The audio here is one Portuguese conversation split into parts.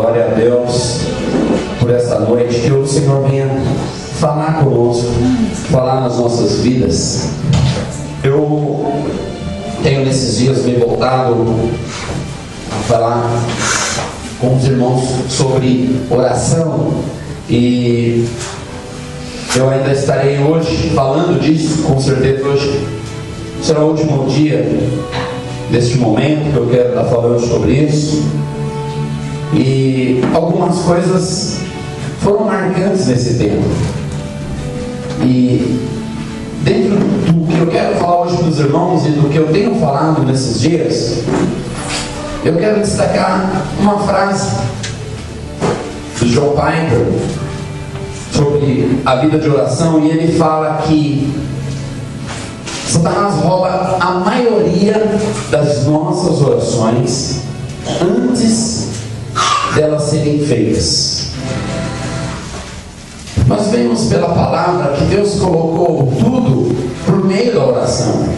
Glória a Deus por essa noite. Que o Senhor venha falar conosco, falar nas nossas vidas. Eu tenho nesses dias me voltado a falar com os irmãos sobre oração, e eu ainda estarei hoje falando disso. Com certeza hoje será o último dia deste momento que eu quero estar falando sobre isso. E algumas coisas foram marcantes nesse tempo, e dentro do que eu quero falar hoje para os irmãos e do que eu tenho falado nesses dias, eu quero destacar uma frase do John Piper sobre a vida de oração, e ele fala que Satanás rouba a maioria das nossas orações antes delas serem feitas. Nós vemos pela palavra que Deus colocou tudo por meio da oração.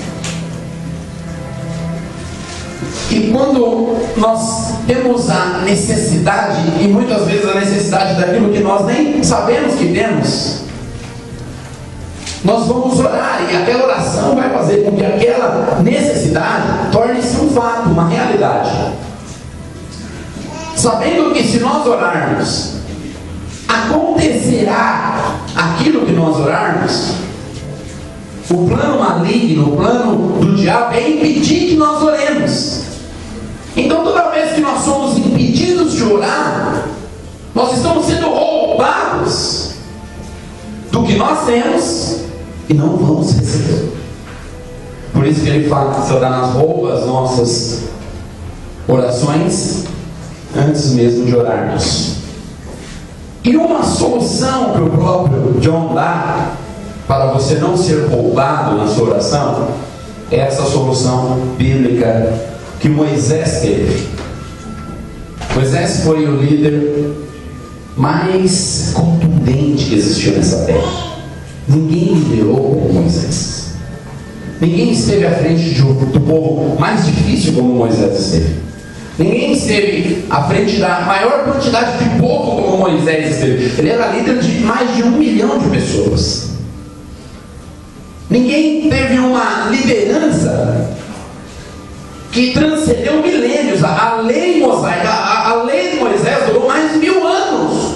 E quando nós temos a necessidade, e muitas vezes a necessidade daquilo que nós nem sabemos que temos, nós vamos orar, e aquela oração vai fazer com que aquela necessidade torne-se um fato, uma realidade. Sabendo que se nós orarmos, acontecerá aquilo que nós orarmos. O plano maligno, o plano do diabo é impedir que nós oremos. Então toda vez que nós somos impedidos de orar, nós estamos sendo roubados do que nós temos e não vamos receber. Por isso que ele fala que Satanás rouba as nossas orações antes mesmo de orarmos. E uma solução que o próprio John dá para você não ser roubado na sua oração é essa solução bíblica que Moisés teve. Moisés foi o líder mais contundente que existiu nessa terra. Ninguém liderou como Moisés. Ninguém esteve à frente do povo mais difícil como Moisés esteve. Ninguém esteve à frente da maior quantidade de povo como Moisés esteve. Ele era líder de mais de 1 milhão de pessoas. Ninguém teve uma liderança que transcendeu milênios. A lei mosaica, a lei de Moisés durou mais de 1000 anos.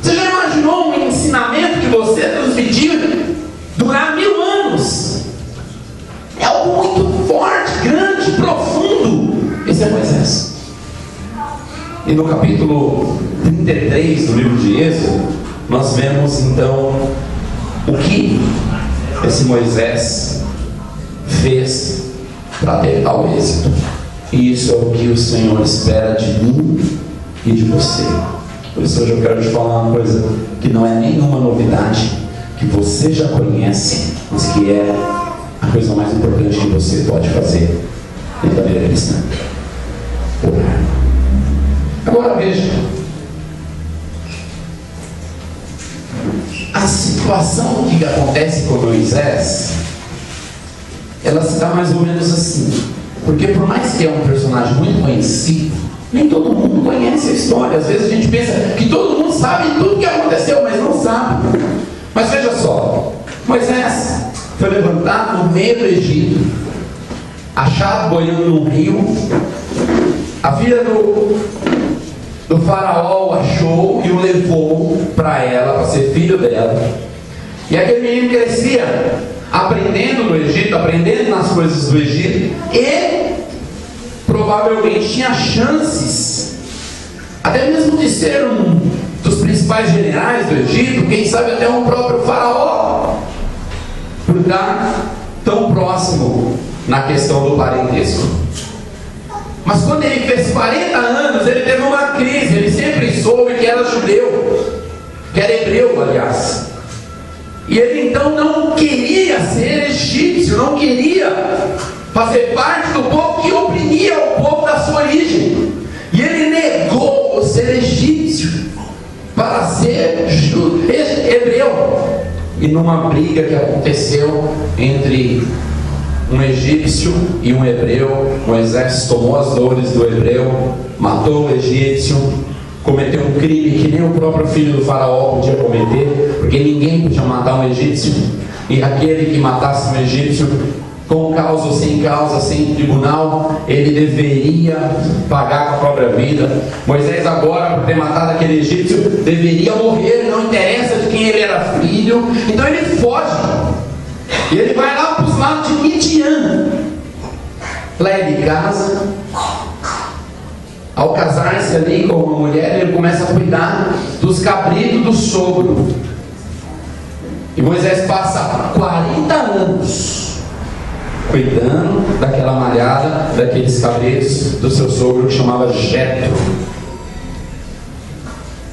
Você já imaginou um ensinamento que você transmitiu durar 1000 anos? É algo muito forte, grande, profundo. Esse é Moisés. E no capítulo 33 do livro de Êxodo, nós vemos então o que esse Moisés fez para ter tal êxito. E isso é o que o Senhor espera de mim e de você. Por isso hoje eu quero te falar uma coisa que não é nenhuma novidade, que você já conhece, mas que é a coisa mais importante que você pode fazer na vida cristã: orar. Agora veja, a situação que acontece com Moisés, ela se dá mais ou menos assim, porque por mais que é um personagem muito conhecido, nem todo mundo conhece a história. Às vezes a gente pensa que todo mundo sabe tudo o que aconteceu, mas não sabe. Mas veja só, Moisés foi levantado no meio do Egito, achado boiando num rio. A filha do faraó o achou e o levou para ela, para ser filho dela. E aquele menino crescia aprendendo no Egito, aprendendo nas coisas do Egito, e provavelmente tinha chances até mesmo de ser um dos principais generais do Egito, quem sabe até um próprio faraó, por estar tão próximo na questão do parentesco. Mas quando ele fez 40 anos, ele teve uma crise. Ele sempre soube que era judeu, que era hebreu, aliás. E ele então não queria ser egípcio, não queria fazer parte do povo que oprimia o povo da sua origem. E ele negou o ser egípcio para ser hebreu. E numa briga que aconteceu entre um egípcio e um hebreu, Moisés tomou as dores do hebreu, matou o egípcio cometeu um crime que nem o próprio filho do faraó podia cometer, porque ninguém podia matar um egípcio, e aquele que matasse um egípcio, com causa ou sem causa, sem tribunal, ele deveria pagar com a própria vida. Moisés agora, por ter matado aquele egípcio, deveria morrer, não interessa de quem ele era filho. Então ele foge, e ele vai lá para os lados de Midian. Lá ele casa. Ao casar-se ali com uma mulher, ele começa a cuidar dos cabritos do sogro. E Moisés passa 40 anos cuidando daquela malhada, daqueles cabritos do seu sogro, que chamava Jetro.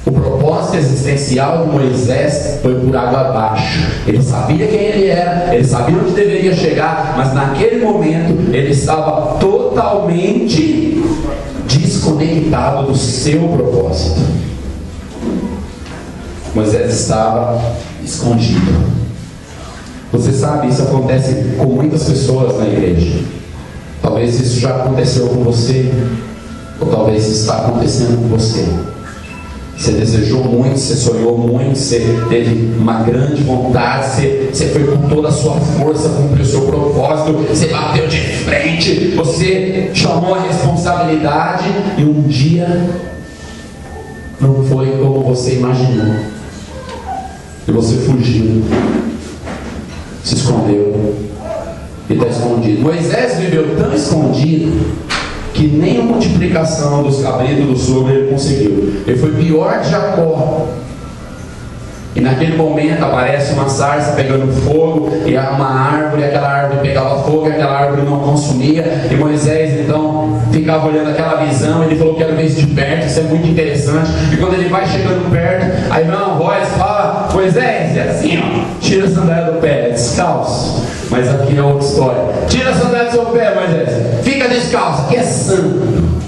O propósito existencial de Moisés foi por água abaixo. Ele sabia quem ele era, ele sabia onde deveria chegar, mas naquele momento ele estava totalmente desconectado do seu propósito. Moisés estava escondido. Você sabe, isso acontece com muitas pessoas na igreja. Talvez isso já aconteceu com você, ou talvez isso está acontecendo com você. Você desejou muito, você sonhou muito, você teve uma grande vontade, você foi com toda a sua força, cumpriu o seu propósito, você bateu de frente, você chamou a responsabilidade, e um dia não foi como você imaginou, e você fugiu, se escondeu, e está escondido. Moisés viveu tão escondido que nem a multiplicação dos cabritos do sogro ele conseguiu. Ele foi pior que Jacó. E naquele momento aparece uma sarça pegando fogo, e uma árvore, aquela árvore pegava fogo, e aquela árvore não consumia. E Moisés então ficava olhando aquela visão. Ele falou: quero ver isso de perto, isso é muito interessante. E quando ele vai chegando perto, aí vem uma voz, fala: Moisés, é assim, ó, tira a sandália do pé, é descalço. Mas aqui é outra história. Tira a sandália do seu pé, Moisés, fica descalço, aqui é santo.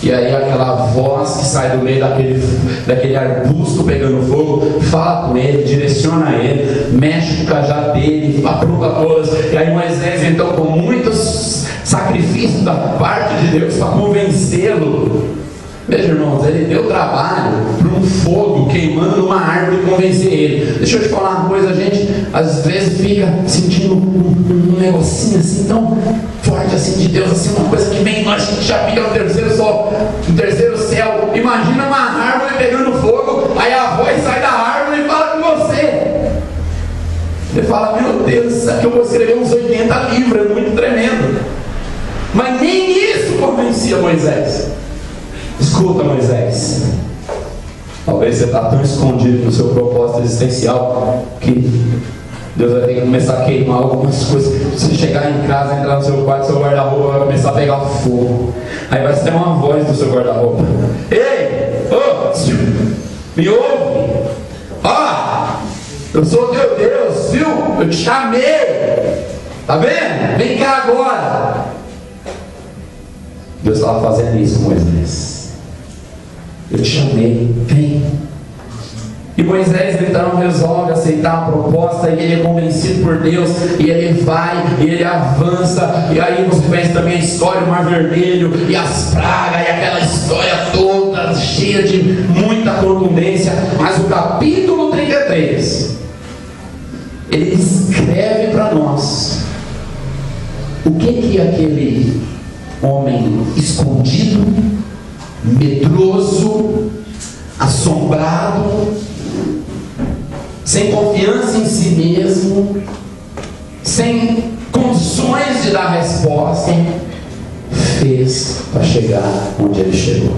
E aí aquela voz que sai do meio daquele arbusto pegando fogo, fala com ele, direciona ele, mexe com o cajado dele, aprova todas. E aí Moisés então, com muitos sacrifícios da parte de Deus para convencê-lo. Veja, irmãos, ele deu trabalho para um fogo queimando numa árvore convencer ele. Deixa eu te falar uma coisa, a gente às vezes fica sentindo um negocinho assim tão forte assim de Deus, assim, uma coisa que vem nós, a gente já fica no terceiro sol, no terceiro céu. Imagina uma árvore pegando fogo, aí a voz sai da árvore e fala com você. Você fala: meu Deus, isso aqui eu vou escrever uns 80 livros, é muito tremendo. Mas nem isso convencia Moisés. Escuta, Moisés, talvez você está tão escondido no seu propósito existencial que Deus vai ter que começar a queimar algumas coisas. Se você chegar em casa, entrar no seu quarto, seu guarda-roupa vai começar a pegar fogo. Aí vai ter uma voz do seu guarda-roupa: ei, me ouve, eu sou o teu Deus, viu? Eu te chamei, tá vendo? Vem cá agora. Deus estava fazendo isso com Moisés. Eu te chamei, vem. E Moisés então resolve aceitar a proposta, e ele é convencido por Deus, e ele vai, e ele avança. E aí você conhece também a história do Mar Vermelho, e as pragas, e aquela história toda cheia de muita contundência. Mas o capítulo 33, ele descreve para nós o que é aquele homem escondido, medroso, assombrado, sem confiança em si mesmo, sem condições de dar resposta, fez para chegar onde ele chegou.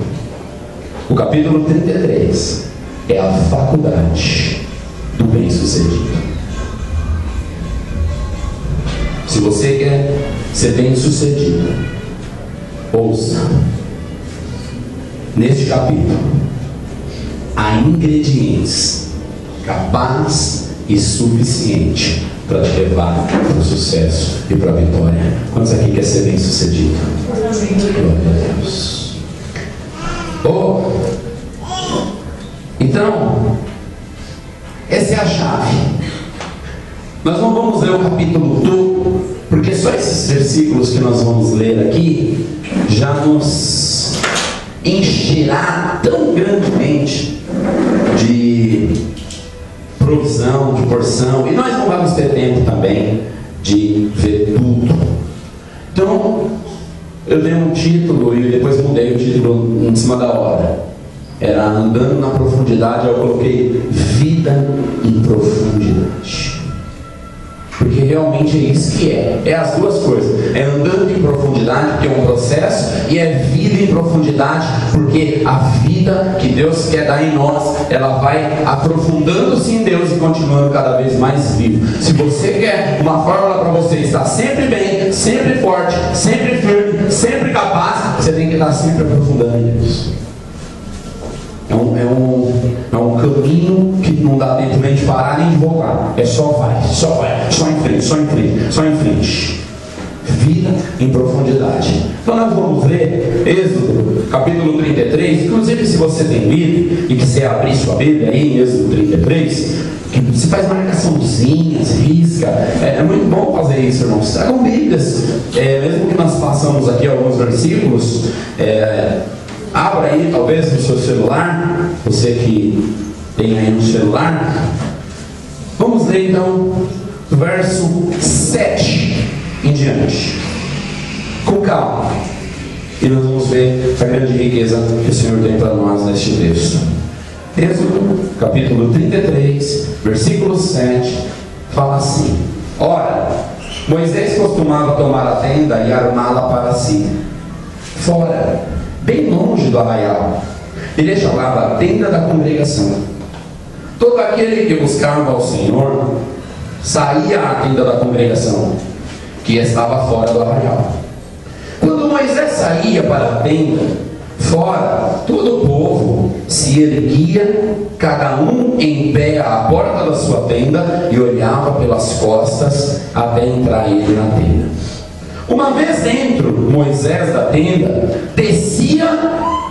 O capítulo 33 é a faculdade do bem-sucedido. Se você quer ser bem-sucedido, ouça. Neste capítulo há ingredientes capaz e suficiente para te levar para o sucesso e para a vitória. Quantos aqui quer ser bem sucedido? Glória a Deus. Então, essa é a chave. Nós não vamos ler o capítulo todo, porque só esses versículos que nós vamos ler aqui já nos encherá tão grandemente de provisão, de porção, e nós não vamos ter tempo também de ver tudo. Então, eu dei um título e depois mudei o título em cima da hora. Era Andando na Profundidade, eu coloquei Vida em Profundidade. Porque realmente é isso que é as duas coisas. É andando em profundidade, que é um processo, e é vida em profundidade, porque a vida que Deus quer dar em nós, ela vai aprofundando-se em Deus e continuando cada vez mais vivo. Se você quer uma fórmula para você estar sempre bem, sempre forte, sempre firme, sempre capaz, você tem que estar sempre aprofundando em Deus. É um caminho que não dá tempo nem de parar nem de voltar. É só vai, só em frente, só em frente, só em frente. Vida em profundidade. Então nós vamos ler Êxodo capítulo 33. Inclusive, se você tem Bíblia e quiser abrir sua Bíblia aí em Êxodo 33, que você faz marcaçãozinhas, risca. É muito bom fazer isso, irmãos. Tragam Bíblias. Mesmo que nós passamos aqui alguns versículos, abra aí, talvez, no seu celular, você que tem aí um celular. Vamos ler então o verso 7 em diante, com calma, e nós vamos ver a grande riqueza que o Senhor tem para nós neste texto. Êxodo, capítulo 33, versículo 7, fala assim: Ora, Moisés costumava tomar a tenda e armá-la para si, fora, bem longe do arraial. Ele chamava a tenda da congregação. Todo aquele que buscava ao Senhor saía à tenda da congregação, que estava fora do arraial. Quando Moisés saía para a tenda, fora, todo o povo se erguia, cada um em pé à porta da sua tenda, e olhava pelas costas até entrar ele na tenda. Uma vez dentro, Moisés da tenda, descia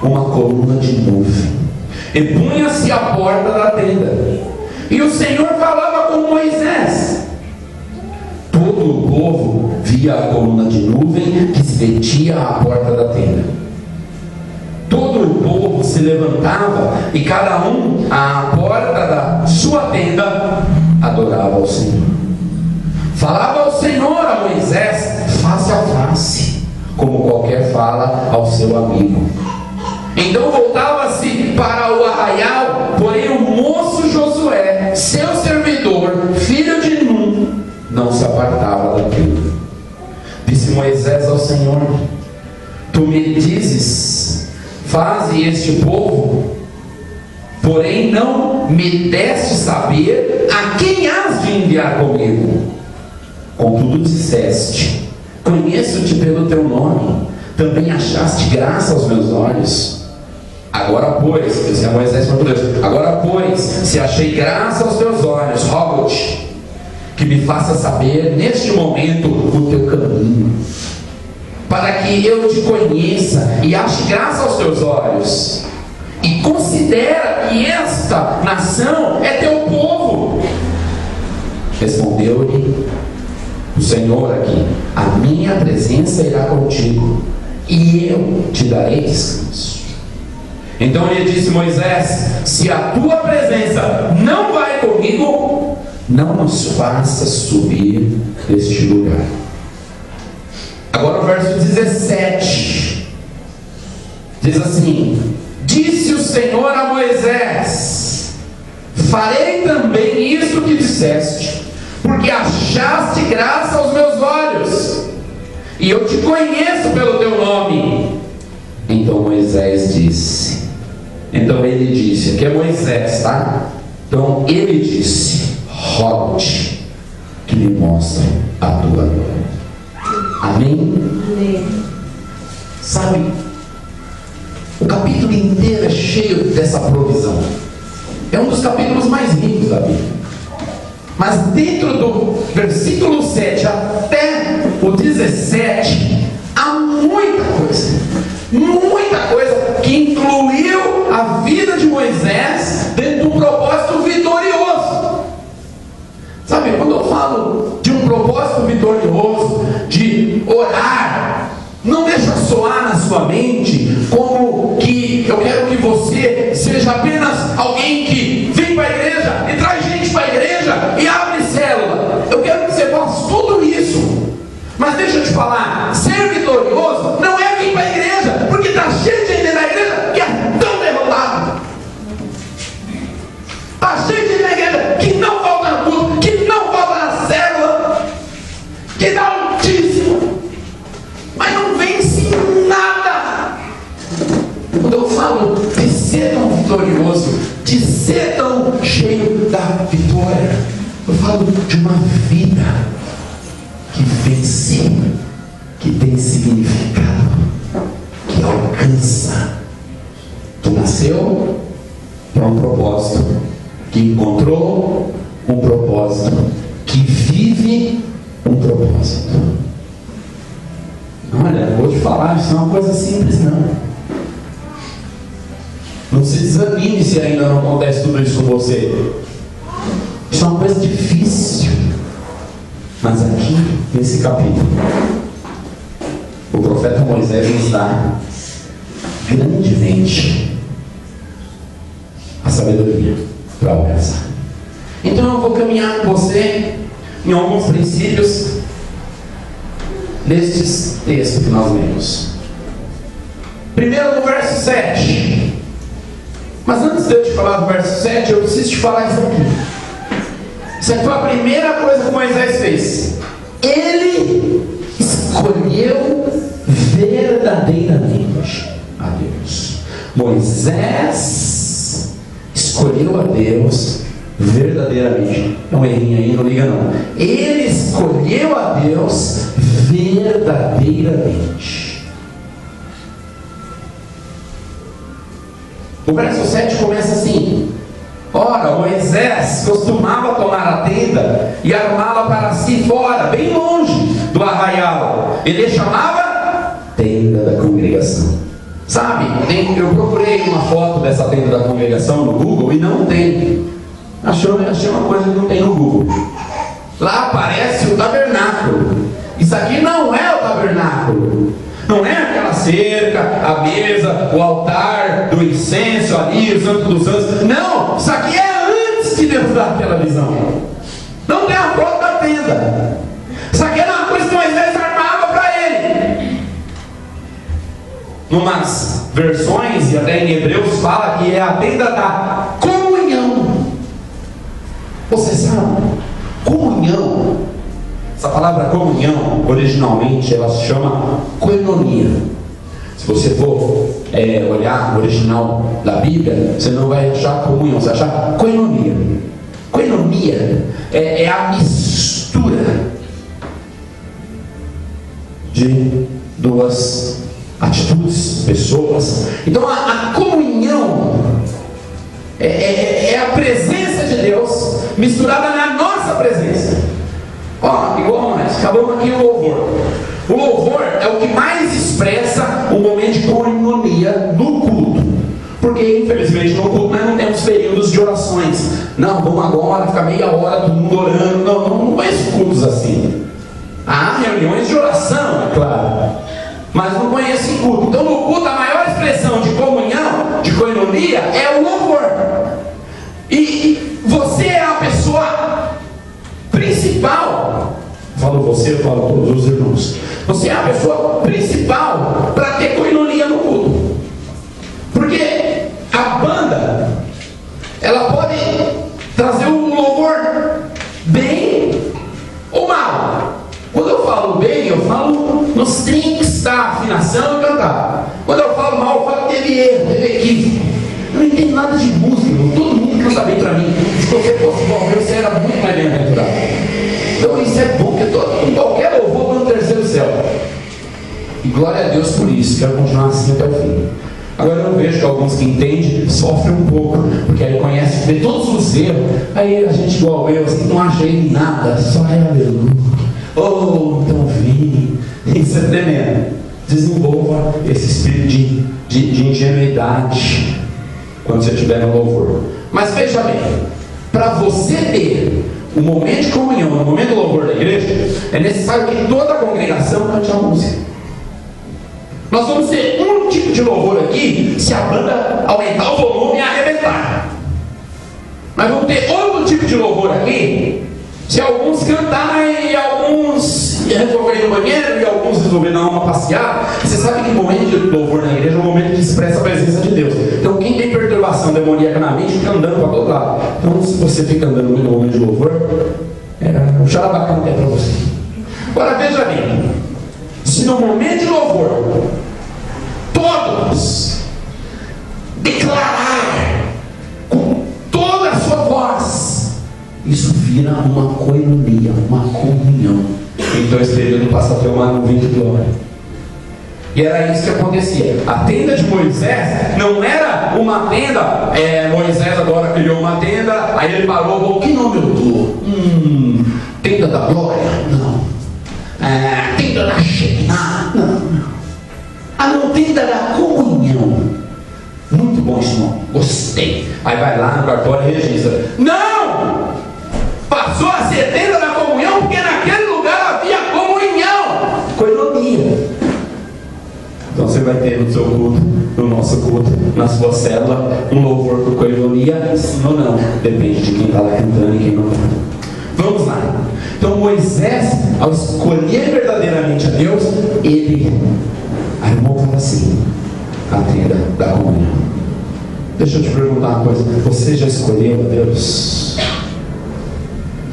uma coluna de nuvem e punha-se à porta da tenda, e o Senhor falava com Moisés. Todo o povo via a coluna de nuvem que se metia à porta da tenda. Todo o povo se levantava e cada um à porta da sua tenda adorava ao Senhor. Falava ao Senhor a Moisés face a face, como qualquer fala ao seu amigo. Então voltava-se para o arraial, porém o moço Josué, seu servidor, filho de Nun, não se apartava daquilo. Disse Moisés ao Senhor: Tu me dizes, faze este povo, porém não me deste saber a quem has de enviar comigo. Contudo disseste: Conheço-te pelo teu nome, também achaste graça aos meus olhos. Agora, pois, disse Moisés para Deus: Agora, pois, se achei graça aos teus olhos, rogo-te que me faça saber neste momento o teu caminho, para que eu te conheça e ache graça aos teus olhos, e considera que esta nação é teu povo. Respondeu-lhe o Senhor aqui: A minha presença irá contigo, e eu te darei descanso. Então ele disse: Moisés, se a tua presença não vai comigo, não nos faça subir deste lugar. Agora o verso 17 diz assim: Disse o Senhor a Moisés: Farei também isso que disseste, porque achaste graça aos meus olhos, e eu te conheço pelo teu nome. Então Moisés disse, ele disse, aqui é Moisés, tá? Então ele disse: rogo-te que me mostre a tua glória. Amém? Amém. Sabe, o capítulo inteiro é cheio dessa provisão. É um dos capítulos mais ricos da Bíblia. Mas dentro do versículo 7 até o 17, há muita coisa que incluiu a vida de Moisés dentro de um propósito vitorioso. Sabe, quando eu falo de um propósito vitorioso, de orar, não deixa soar na sua mente como que Eu quero que você seja apenas alguém que vem para a igreja e traz gente para a igreja e abre célula. Eu quero que você faça tudo isso. Mas deixa eu te falar, ser vitorioso não é vir para a igreja, porque está cheio de gente na igreja que é tão derrotado. Está cheio de gente na igreja que não volta no culto, que não volta na célula, que dá um dízimo, mas não vence nada. Quando eu falo de ser tão vitorioso, de ser tão cheio da vitória, eu falo de uma vida que vence, que tem significado, que alcança, que nasceu para um propósito, que encontrou um propósito, que vive um propósito. Olha, vou te falar, isso não é uma coisa simples não. Não se desanime se ainda não acontece tudo isso com você. Isso é uma coisa difícil. Mas aqui, nesse capítulo, o profeta Moisés nos dá grandemente a sabedoria para alcançar. Então eu vou caminhar com você em alguns princípios destes textos que nós lemos. Primeiro no verso 7. Mas antes de eu te falar do verso 7, eu preciso te falar isso aqui. Isso aqui foi a primeira coisa que Moisés fez. Ele escolheu verdadeiramente a Deus. Moisés escolheu a Deus verdadeiramente. Não errinho aí, não liga não. Ele escolheu a Deus verdadeiramente. O verso 7 começa assim: ora, Moisés costumava tomar a tenda e armá-la para si fora, bem longe do arraial. Ele chamava tenda da congregação. Sabe, eu procurei uma foto dessa tenda da congregação no Google e não tem. Achei uma coisa que não tem no Google. Lá aparece o tabernáculo. Isso aqui não é o tabernáculo. Não é aquela cerca, a mesa, o altar do incenso ali, o santo dos santos. Não, isso aqui é antes de Deus dar aquela visão. Não tem a foto da tenda. Isso aqui era uma coisa que Moisés armava para ele. Numas versões, e até em Hebreus fala que é a tenda da comunhão. Você sabe, comunhão, essa palavra comunhão, originalmente ela se chama koinonia. Se você for olhar o original da Bíblia, você não vai achar comunhão, você vai achar koinonia. Koinonia é a mistura de duas atitudes, pessoas. Então a comunhão é a presença de Deus misturada na nossa presença. Ó, igual nós, acabamos aqui o louvor. O louvor é o que mais expressa o momento de coinonia no culto. Porque infelizmente no culto nós não temos períodos de orações. Não, vamos agora ficar meia hora todo mundo orando. Não conheço cultos assim. Há reuniões de oração, é claro, mas não conheço em culto. Então no culto a maior expressão de comunhão, de koinonia, é o louvor. E você é a pessoa principal. Falo você, eu falo todos os irmãos. Você é a pessoa principal para ter koinonia no culto. Porque a banda, ela pode trazer um louvor bem ou mal. Quando eu falo bem, eu falo nos trinques da afinação e cantar. Quando eu falo mal, eu falo que teve erro, teve equívoco. Eu não entendo nada de música, todo mundo canta bem para mim. Se você fosse igual eu, você era muito mais bem-aventurado. Então isso é bom, porque qualquer louvor está no terceiro céu. E glória a Deus por isso, quero continuar assim até o fim. Agora eu vejo que alguns que entendem sofrem um pouco, porque aí conhecem, vê todos os erros. Aí a gente igual eu, assim, não achei nada, só é aleluia. Oh, então vim. Isso é tremendo. Desenvolva esse espírito de ingenuidade quando você estiver no louvor. Mas veja bem, para você ter o momento de comunhão, o momento do louvor da igreja, é necessário que toda a congregação cante a música. Nós vamos ter um tipo de louvor aqui se a banda aumentar o volume e arrebentar. Mas vamos ter outro tipo de louvor aqui se alguns cantarem e alguns resolverem no banheiro e alguns resolverem dar uma passeada. Você sabe que o momento de louvor na igreja é o momento que expressa a presença de Deus. Então quem tem perturbação demoníaca na mente fica andando para todo lado. Então se você fica andando no momento de louvor, o xarabacão é para você. Agora veja bem, se no momento de louvor todos declarar com toda a sua voz, isso vira uma coinonia, uma comunhão. Então esse período passa a ter uma nuvem de glória. E era isso que acontecia. A tenda de Moisés não era uma tenda. Moisés agora criou uma tenda, aí ele parou, bom, que nome eu dou? Tenda da glória? Não. Tenda da Shekinah? Não. Não, tenda da comunhão. Muito bom esse nome, gostei. Aí vai lá no cartório e registra. Não! Passou a ser tenda da comunhão porque naquele lugar havia comunhão, coinonia. Então você vai ter no seu culto, no nosso culto, na sua célula, um louvor por coinonia, sim ou não? Depende de quem está lá cantando e quem não está. Vamos lá. Então Moisés, ao escolher verdadeiramente a Deus, ele armou para si a tenda da comunhão. Deixa eu te perguntar uma coisa. Você já escolheu a Deus?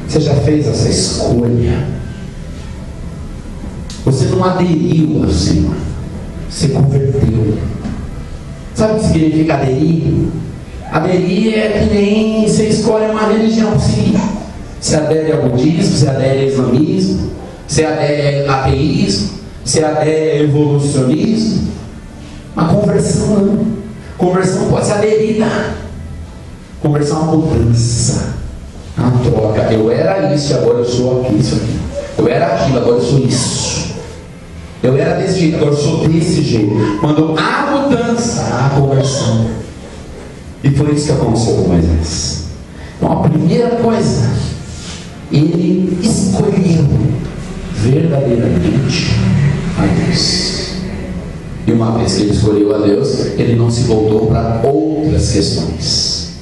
Você já fez essa escolha? Você não aderiu ao Senhor, você converteu. Sabe o que significa aderir? Aderir é que nem você escolhe uma religião. Você adere ao budismo, você adere ao islamismo, você adere ao ateísmo, você adere ao evolucionismo. Uma conversão não. Conversão pode ser aderida. Conversão é uma mudança, uma troca. Eu era isso, agora eu sou isso aqui. Eu era aquilo, agora eu sou isso. Eu era desse jeito, agora eu sou desse jeito. Quando há mudança, há conversão. E foi isso que aconteceu com Moisés. Então a primeira coisa, ele escolheu verdadeiramente a Deus. E uma vez que ele escolheu a Deus, ele não se voltou para outras questões.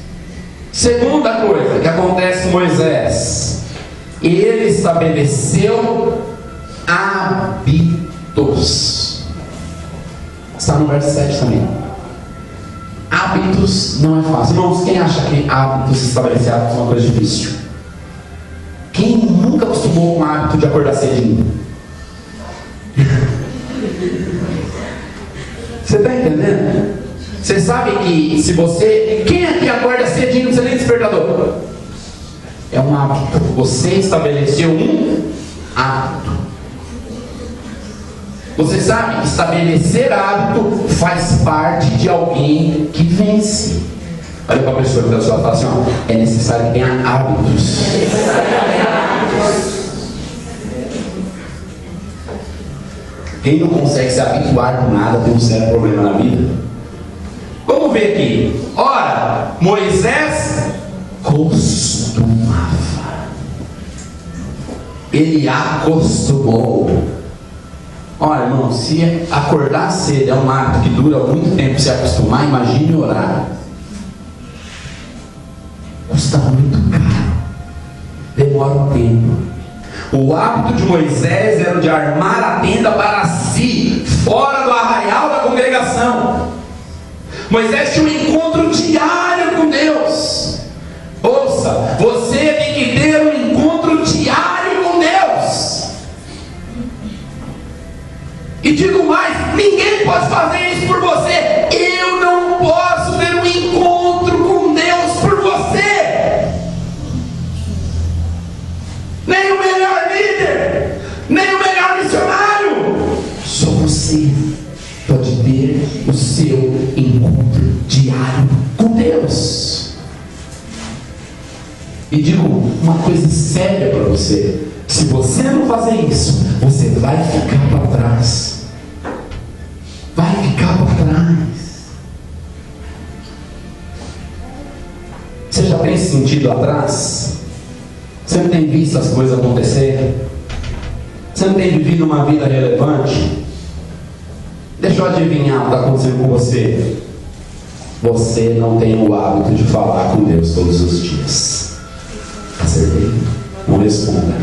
Segunda coisa que acontece com Moisés, ele estabeleceu hábitos. Está no verso 7 também. Hábitos não é fácil. Irmãos, quem acha que hábitos, estabelecer hábitos é uma coisa difícil? Quem nunca acostumou com o hábito de acordar cedinho? Você está entendendo? Você sabe que se você... Quem aqui acorda cedinho, não precisa nem despertador? É um hábito. Você estabeleceu um hábito. Você sabe que estabelecer hábito faz parte de alguém que vence. Olha para a pessoa que está sua fala assim, ó, é necessário que tenha hábitos. Quem não consegue se habituar com nada tem um sério problema na vida. Vamos ver aqui. Ora, Moisés costumava. Ele acostumou. Olha, irmão, se acordar cedo é um hábito que dura muito tempo se acostumar, imagine orar. Custa muito caro. Demora um tempo. O hábito de Moisés era o de armar a tenda para si, fora do arraial da congregação. Moisés tinha um encontro diário com Deus. Ouça, você tem que ter um encontro diário com Deus. E digo mais, ninguém pode fazer isso por você. Eu não posso ter um encontro com Deus por você. Nem o melhor líder, nem o melhor missionário. Só você pode ter o seu encontro diário com Deus. E digo uma coisa séria para você: se você não fazer isso, você vai ficar para trás. Vai ficar para trás. Você já tem se sentido atrás? Você não tem visto as coisas acontecerem? Você não tem vivido uma vida relevante? Deixa eu adivinhar o que está acontecendo com você. Você não tem o hábito de falar com Deus todos os dias. Acertei? Não responda.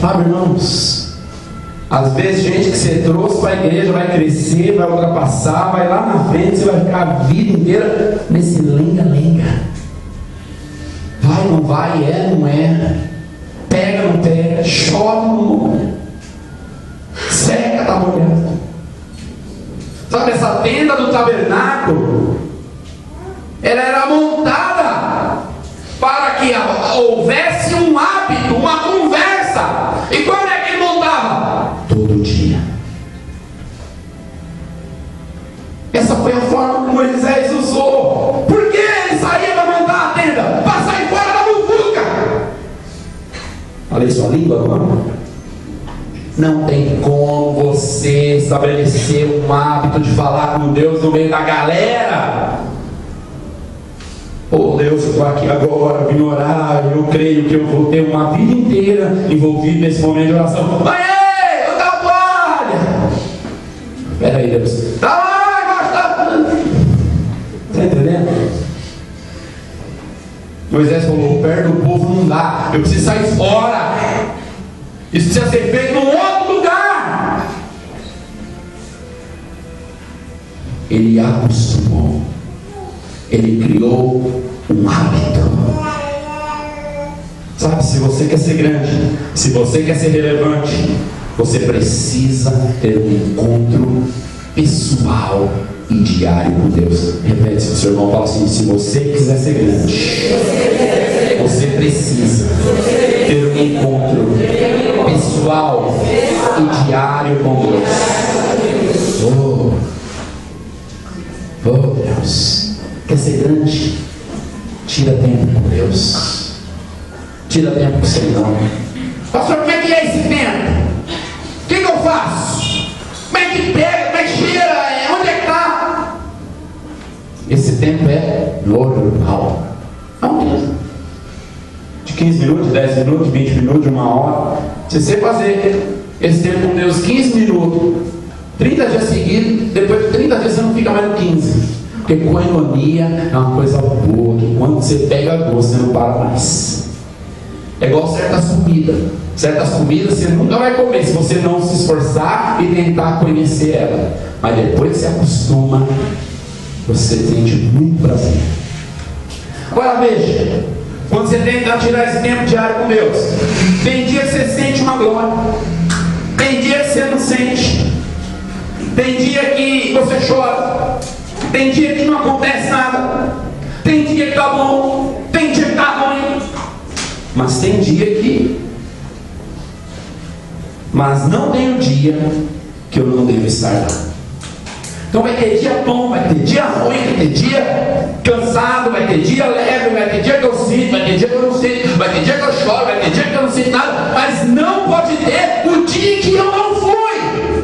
Sabe, irmãos, às vezes gente que você trouxe para a igreja vai crescer, vai ultrapassar, vai lá na frente, você vai ficar a vida inteira nesse lenga-lenga. Vai, não vai, é, não é, pega, não pega, chove, não, seca, tá molhado. Sabe, essa tenda do tabernáculo, ela era montada para que houvesse um hábito, uma conversa. E quando é que ele montava? Todo dia. Essa foi a forma que Moisés usou. Por que ele saía para montar a tenda? Para sair fora da muvuca. Falei sua língua agora? Não tem como você estabelecer um hábito de falar com Deus no meio da galera. Oh Deus, eu estou aqui agora, vim orar, eu creio que eu vou ter uma vida inteira envolvido nesse momento de oração. Mãe, eu dou a toalha. Espera aí, Deus. Tá lá, embaixo da... Está entendendo? Moisés falou, perto do povo não dá, eu preciso sair fora. Isso precisa ser feito em outro lugar. Ele acostumou. Ele criou um hábito. Sabe, se você quer ser grande, se você quer ser relevante, você precisa ter um encontro pessoal e diário com Deus. Repete se o seu irmão fala assim: se você quiser ser grande, você precisa ter um encontro pessoal e diário com Deus. Oh Deus. Quer ser grande? Tira tempo com Deus. Tira tempo com o Senhor. Pastor, como é que é esse tempo? O que eu faço? Como é que pega? Como é que cheira? Onde é que está? Esse tempo é normal. Não mesmo. De 15 minutos, de 10 minutos, de 20 minutos, de 1 hora. Se você fazer esse tempo com Deus 15 minutos, 30 dias seguidos, depois de 30 dias você não fica mais no 15. Porque coinonia é uma coisa boa, que quando você pega gosto, você não para mais. É igual certas comidas. Certas comidas você nunca vai comer se você não se esforçar e tentar conhecer ela. Mas depois que você acostuma, você sente muito prazer. Agora veja, quando você tenta tirar esse tempo diário com Deus, tem dia que você sente uma glória, tem dia que você não sente, tem dia que você chora, tem dia que não acontece nada, tem dia que está bom, tem dia que está ruim, mas tem dia que... Mas não tem um dia que eu não devo estar lá. Então vai ter dia bom, vai ter dia ruim, vai ter dia cansado, vai ter dia leve, vai ter dia que eu sinto, vai ter dia que eu não sinto, vai ter dia que eu choro, vai ter dia que eu não sinto nada, mas não pode ter o dia que eu não fui.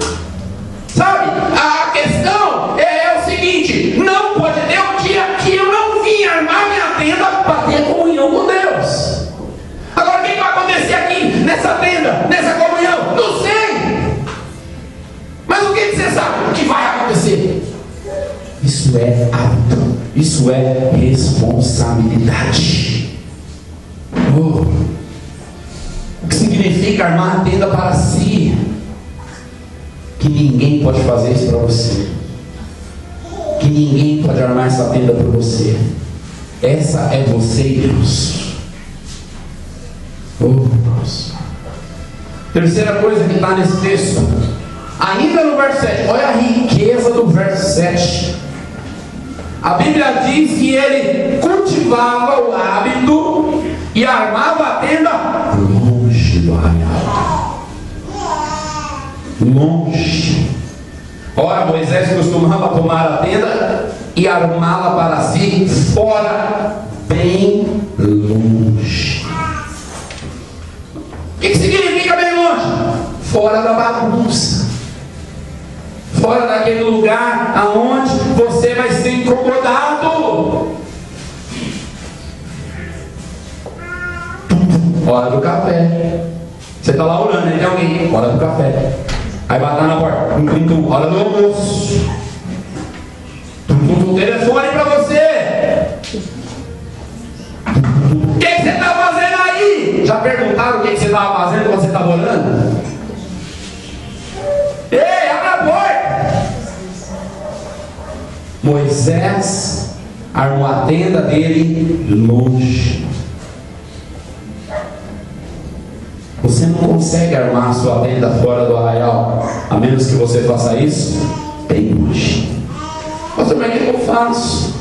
Sabe? A questão é o seguinte: não pode ter o dia que eu não vim armar minha tenda para ter comunhão com Deus. Agora o que vai acontecer aqui nessa tenda, nessa comunhão? Não sei. Mas o que você sabe que vai acontecer? Isso é hábito, isso é responsabilidade. O que significa armar a tenda para si? Que ninguém pode fazer isso para você, que ninguém pode armar essa tenda para você. Essa é você e Deus. Deus. Terceira coisa que está nesse texto, ainda no verso 7, olha a riqueza do verso 7. A Bíblia diz que ele cultivava o hábito e armava a tenda longe do arraial. Longe. Ora, Moisés costumava tomar a tenda e armá-la para si fora, bem longe. O que significa bem longe? Fora da bagunça, fora daquele lugar aonde você vai ser incomodado. Hora do café. Você está lá orando, aí tem alguém, hora do café. Aí bater na porta, hora do almoço, telefone pra você. O que você está fazendo aí? Já perguntaram o que você estava fazendo quando você estava orando? Ei, abre a porta! Moisés armou a tenda dele longe. Você não consegue armar a sua tenda fora do arraial, a menos que você faça isso bem longe. Pastor, mas o que eu faço?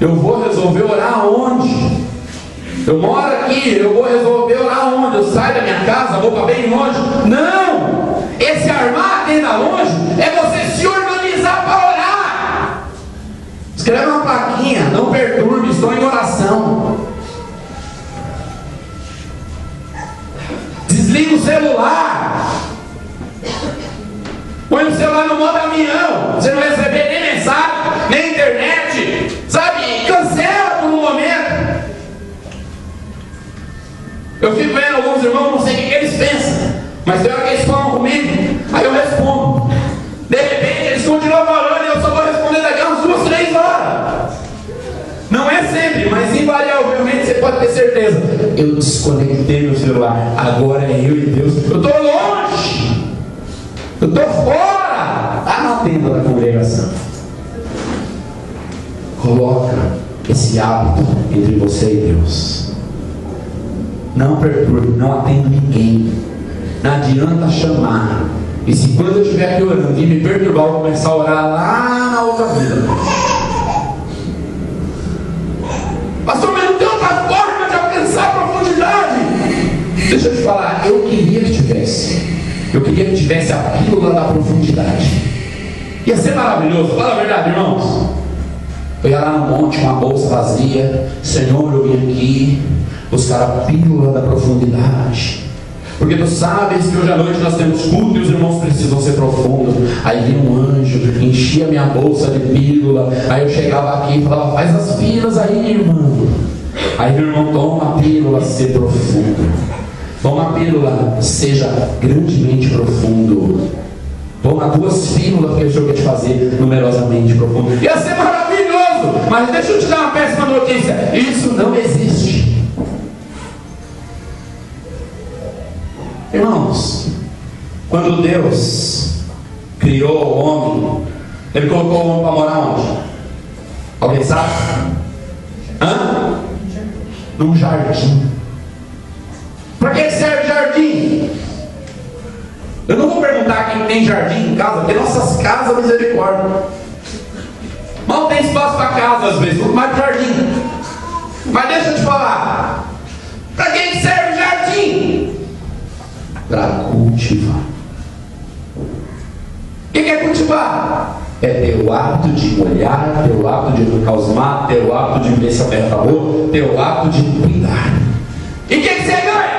Eu vou resolver orar onde? Eu moro aqui, eu vou resolver orar onde? Eu saio da minha casa, vou para bem longe? Não! Esse armar a tenda longe é você se organizar para orar. Escreve uma plaquinha: não perturbe, estou em oração. Desliga o celular. Põe o celular no modo avião. Você não receber nem mensagem, nem internet. Sabe? Cancela por um momento. Eu fico vendo alguns irmãos, não sei o que eles pensam, mas tem hora que eles falam comigo, aí eu respondo. De repente eles continuam falando e eu só vou responder daqui a umas 2, 3 horas. Não é sempre, mas invariavelmente você pode ter certeza. Eu desconectei meu celular, agora é eu e Deus. Eu estou longe, eu estou fora. Está na tenda da congregação. Coloca esse hábito entre você e Deus. Não perturbe, não atendo ninguém. Não adianta chamar. E se quando eu estiver aqui orando e me perturbar, eu vou começar a orar lá na outra vida. Pastor, mas não tem outra forma de alcançar a profundidade. Deixa eu te falar, eu queria que tivesse. Eu queria que tivesse a pílula da profundidade. Ia ser maravilhoso, fala a verdade, irmãos. Eu ia lá no monte com uma bolsa vazia. Senhor, eu vim aqui buscar a pílula da profundidade, porque tu sabes que hoje à noite nós temos culto e os irmãos precisam ser profundos. Aí vinha um anjo, enchia minha bolsa de pílula. Aí eu chegava aqui e falava: faz as filas aí, irmão. Aí meu irmão: toma a pílula, ser profundo. Toma a pílula, seja grandemente profundo. Toma 2 pílulas que eu quero te fazer numerosamente profundo. Ia ser maravilhoso, mas deixa eu te dar uma péssima notícia: isso não existe. Irmãos, quando Deus criou o homem, Ele colocou o homem para morar onde? Alguém sabe? Num jardim. Para que serve jardim? Eu não vou perguntar quem tem jardim em casa, porque nossas casas, misericórdia, mal tem espaço para casa às vezes, muito mais para jardim. Mas deixa eu te falar, para que serve jardim? Para cultivar. O que é cultivar? É ter o hábito de molhar, ter o hábito de arrancar os matos, ter o hábito de ver se a terra está boa, ter o hábito de cuidar. E o que você ganha?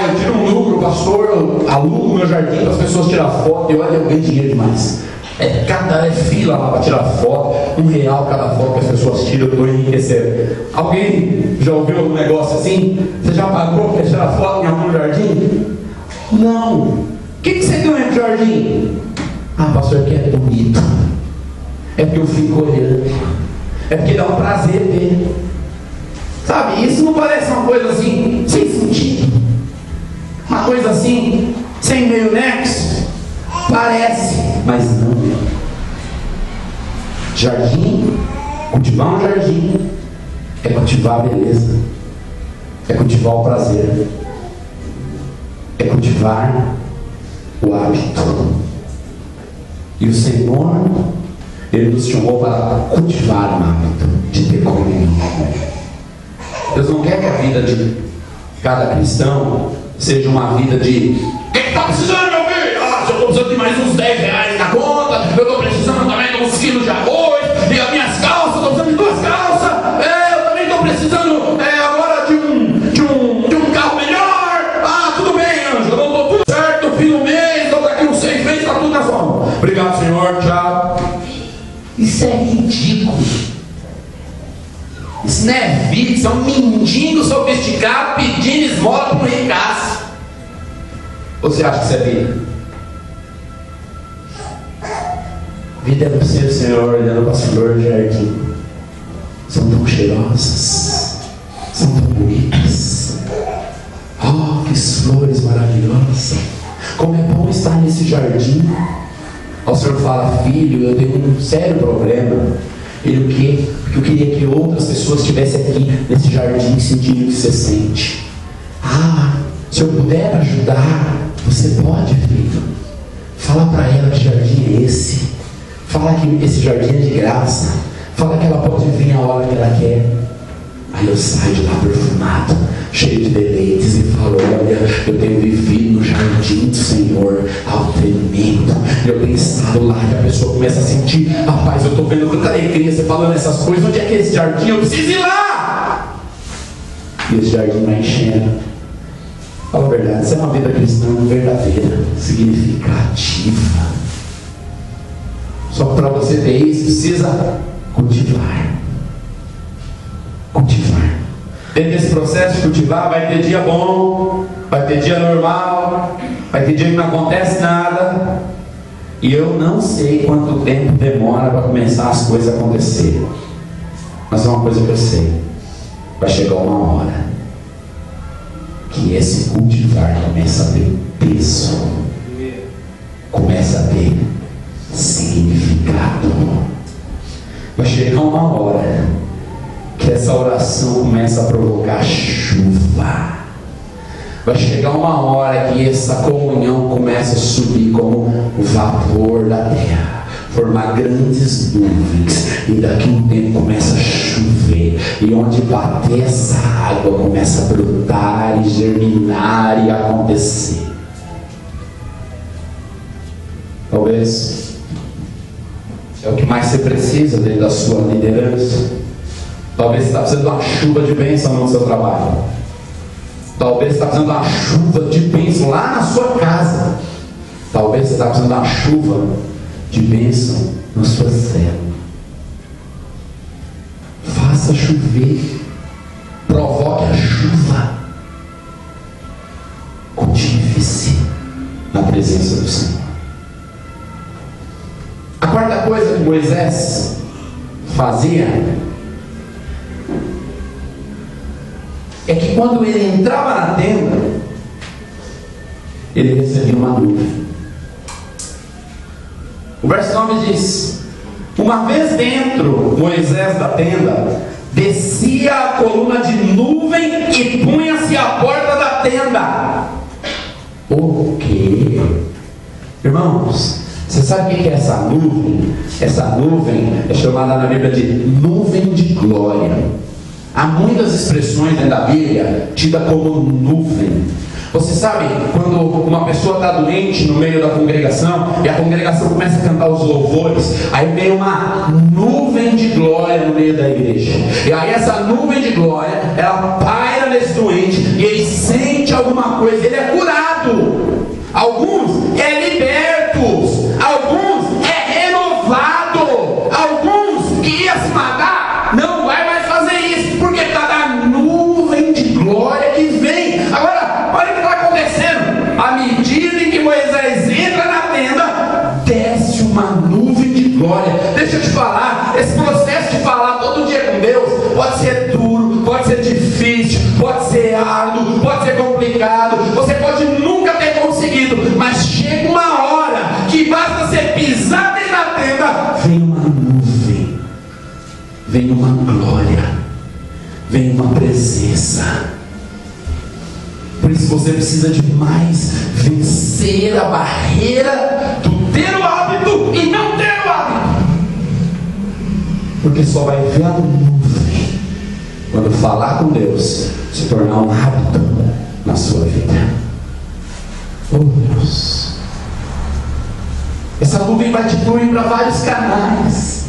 Eu tiro um lucro, pastor, eu alugo meu jardim para as pessoas tirar foto. E olha, eu ganho dinheiro demais. É fila lá para tirar foto, R$1 cada foto que as pessoas tiram, eu estou enriquecendo. Alguém já ouviu um negócio assim? Você já pagou para tirar foto em algum jardim? Não. O que você ganha no jardim? Pastor, que é bonito. É porque eu fico olhando. É porque dá um prazer ver. Sabe, isso não parece uma coisa assim, sem sentido? Uma coisa assim, sem meio nexo? Parece, mas não. Jardim, cultivar um jardim, é cultivar a beleza. É cultivar o prazer. É cultivar o hábito. E o Senhor, Ele nos chamou para cultivar o hábito de ter comunhão. Deus não quer que a vida de cada cristão seja uma vida de: o que está precisando, meu filho? Eu estou precisando de mais uns R$10 na conta, eu estou precisando também de uns quilos de arroz, e as minhas calças, estou precisando de 2 calças, eu também estou precisando agora de um carro melhor. Tudo bem, anjo, eu não estou tudo certo, fim do mês, estou daqui uns 6 meses, está tudo na sua mão. Obrigado, Senhor, tchau. Isso é ridículo. Isso não é vida, isso é um mendigo sofisticado pedindo esmola para um ricaço. Ou você acha que isso é vida? Vida do Senhor, olhando para a flor do jardim. São tão cheirosas, são tão bonitas. Oh, que flores maravilhosas. Como é bom estar nesse jardim. O Senhor fala: filho, eu tenho um sério problema. Ele o quê? Porque eu queria que outras pessoas estivessem aqui nesse jardim sentindo o que você sente. Se eu puder ajudar, você pode, filho. Fala para ela que jardim é esse. Fala que esse jardim é de graça. Fala que ela pode vir a hora que ela quer. Aí eu saio de lá perfumado, cheio de deleites, e falo: olha, eu tenho vivido no jardim do Senhor ao tremendo. Eu tenho estado lá, e a pessoa começa a sentir: rapaz, eu estou vendo tanta alegria você falando essas coisas. Onde é que é esse jardim? Eu preciso ir lá. E esse jardim vai enchendo. Fala a verdade, isso é uma vida cristã verdadeira, significativa. Só que para você ter isso, precisa cultivar. Cultivar. Dentro desse processo de cultivar, vai ter dia bom, vai ter dia normal, vai ter dia que não acontece nada. E eu não sei quanto tempo demora para começar as coisas a acontecer. Mas é uma coisa que eu sei: vai chegar uma hora que esse cultivar começa a ter peso, começa a ter significado. Vai chegar uma hora que essa oração começa a provocar chuva. Vai chegar uma hora que essa comunhão começa a subir como o vapor da terra, formar grandes nuvens, e daqui a um tempo começa a chover, e onde bater essa água começa a brotar e germinar e acontecer. Talvez é o que mais você precisa dentro da sua liderança. Talvez você está precisando de uma chuva de bênção no seu trabalho. Talvez você está precisando de uma chuva de bênção lá na sua casa. Talvez você está precisando de uma chuva de bênção na sua célula. Faça chover. Provoque a chuva. Cultive-se na presença do Senhor. A quarta coisa que Moisés fazia é que quando ele entrava na tenda, ele recebia uma nuvem. O verso 9 diz: uma vez dentro, Moisés da tenda, descia a coluna de nuvem e punha-se à porta da tenda. O quê? Irmãos, você sabe o que é essa nuvem? Essa nuvem é chamada na Bíblia de nuvem de glória. Há muitas expressões dentro da Bíblia tida como nuvem. Você sabe quando uma pessoa está doente no meio da congregação e a congregação começa a cantar os louvores, aí vem uma nuvem de glória no meio da igreja, e aí essa nuvem de glória, ela paira nesse doente e ele sente alguma coisa, ele é curado, alguns é libertos, alguns é renovado, alguns que ia se matar não vai mais fazer isso, porque está na nuvem de glória que vem. Agora, olha o que está acontecendo. À medida em que Moisés entra na tenda, desce uma nuvem de glória. Deixa eu te falar, esse processo de falar todo dia com Deus pode ser duro, pode ser difícil, pode ser árduo, pode ser complicado, você pode nunca ter conseguido, mas chega uma hora que basta você pisar dentro da tenda, vem uma nuvem, vem uma glória, vem uma presença. Por isso você precisa de mais vencer a barreira do ter o hábito e não ter o hábito, porque só vai ver a nuvem quando falar com Deus se tornar um hábito na sua vida. Oh Deus, essa nuvem vai te fluir para vários canais.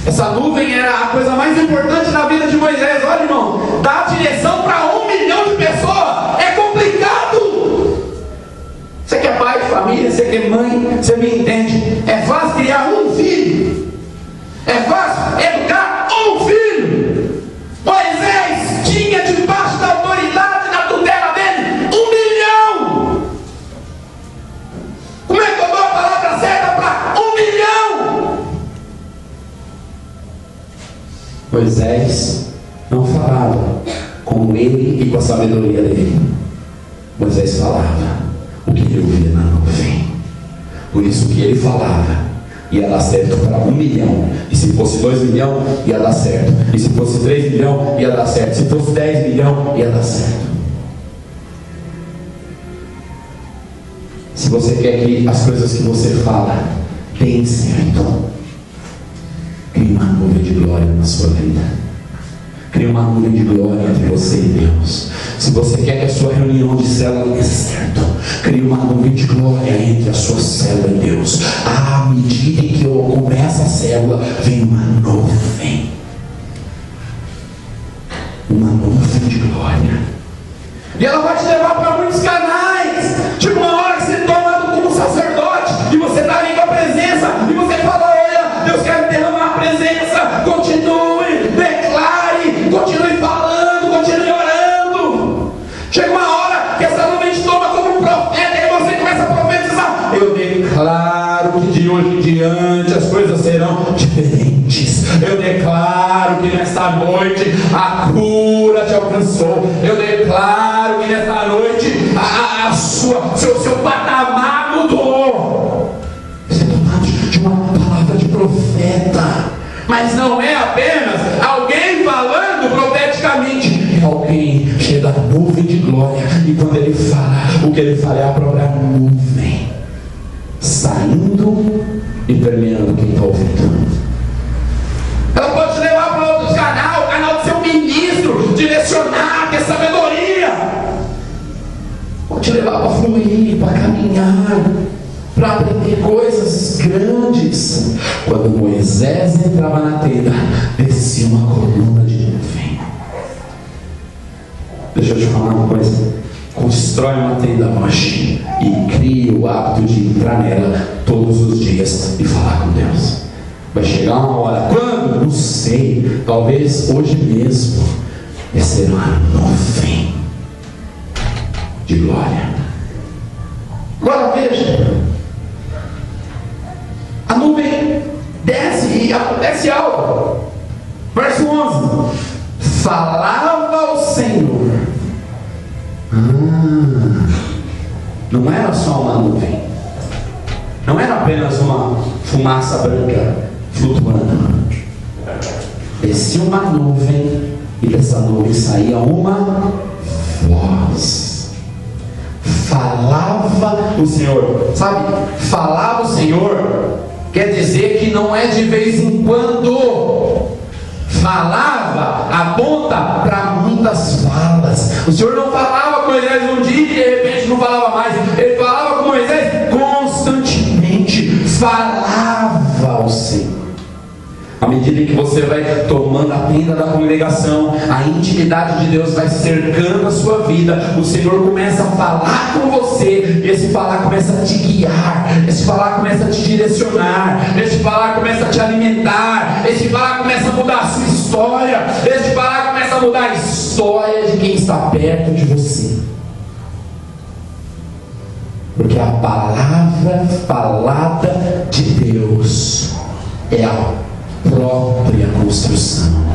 Essa nuvem era a coisa mais importante na vida de Moisés. Olha, irmão, dar direção para 1 milhão de pessoas é complicado. Você que é pai de família, você que é mãe, você me entende. É fácil criar um filho, é fácil educar um filho. Moisés tinha debaixo da autoridade, da tutela dele, 1 milhão. Como é que eu dou a palavra certa para 1 milhão? Moisés não falava com ele e com a sabedoria dele. Moisés falava o que ele ouvia na nuvem. Por isso o que ele falava ia dar certo para 1 milhão. E se fosse 2 milhões, ia dar certo. E se fosse 3 milhões, ia dar certo. Se fosse 10 milhões, ia dar certo. Se você quer que as coisas que você fala deem certo, crie uma nuvem de glória na sua vida. Crie uma nuvem de glória entre você e Deus. Se você quer que a sua reunião de célula dê certo, crie uma nuvem de glória entre a sua célula e Deus. À medida em que eu começo a célula, vem uma nuvem. Uma nuvem de glória. E ela vai te levar para muitos canais. Chega uma hora que você toma como sacerdote, e você está ali com a presença, e você fala: olha, Deus quer me derramar a presença. Continue, declare, continue falando, continue orando. Chega uma hora que essa nuvem te toma como um profeta, e você começa a profetizar: eu declaro que de hoje em diante as coisas serão diferentes. Eu declaro que nesta noite a cura te alcançou. Eu declaro que nesta noite seu patamar mudou. Você é tomado de uma palavra de profeta. Mas não é apenas alguém falando profeticamente, é alguém cheio da nuvem de glória. E quando ele fala, o que ele fala é a própria nuvem saindo e permeando quem está ouvindo. Ela pode te levar para outros canais, o canal do seu ministro, direcionar, ter sabedoria. Pode te levar para fluir, para caminhar, para aprender coisas grandes. Quando Moisés entrava na tenda, descia uma coluna de nuvem. Deixa eu te falar uma coisa: constrói uma tenda hoje e crie o hábito de entrar nela todos os dias e falar com Deus. Vai chegar uma hora, quando? Não sei, talvez hoje mesmo, vai ser uma nuvem de glória. Agora veja, a nuvem desce e acontece algo. Verso 11: falava o Senhor. Não era só uma nuvem, não era apenas uma fumaça branca flutuando. Descia uma nuvem, e dessa nuvem saía uma voz. Falava o Senhor. Sabe, falava o Senhor quer dizer que não é de vez em quando. Falava aponta para muitas falas. O Senhor não falava com Moisés um dia e de repente não falava mais. Ele falava com Moisés constantemente. Falava ao Senhor. À medida que você vai tomando a tenda da congregação, a intimidade de Deus vai cercando a sua vida, o Senhor começa a falar com você, e esse falar começa a te guiar, esse falar começa a te direcionar, esse falar começa a te alimentar, esse falar começa a mudar a sua história, esse falar começa a mudar a história de quem está perto de você. Porque a palavra falada de Deus é a própria construção.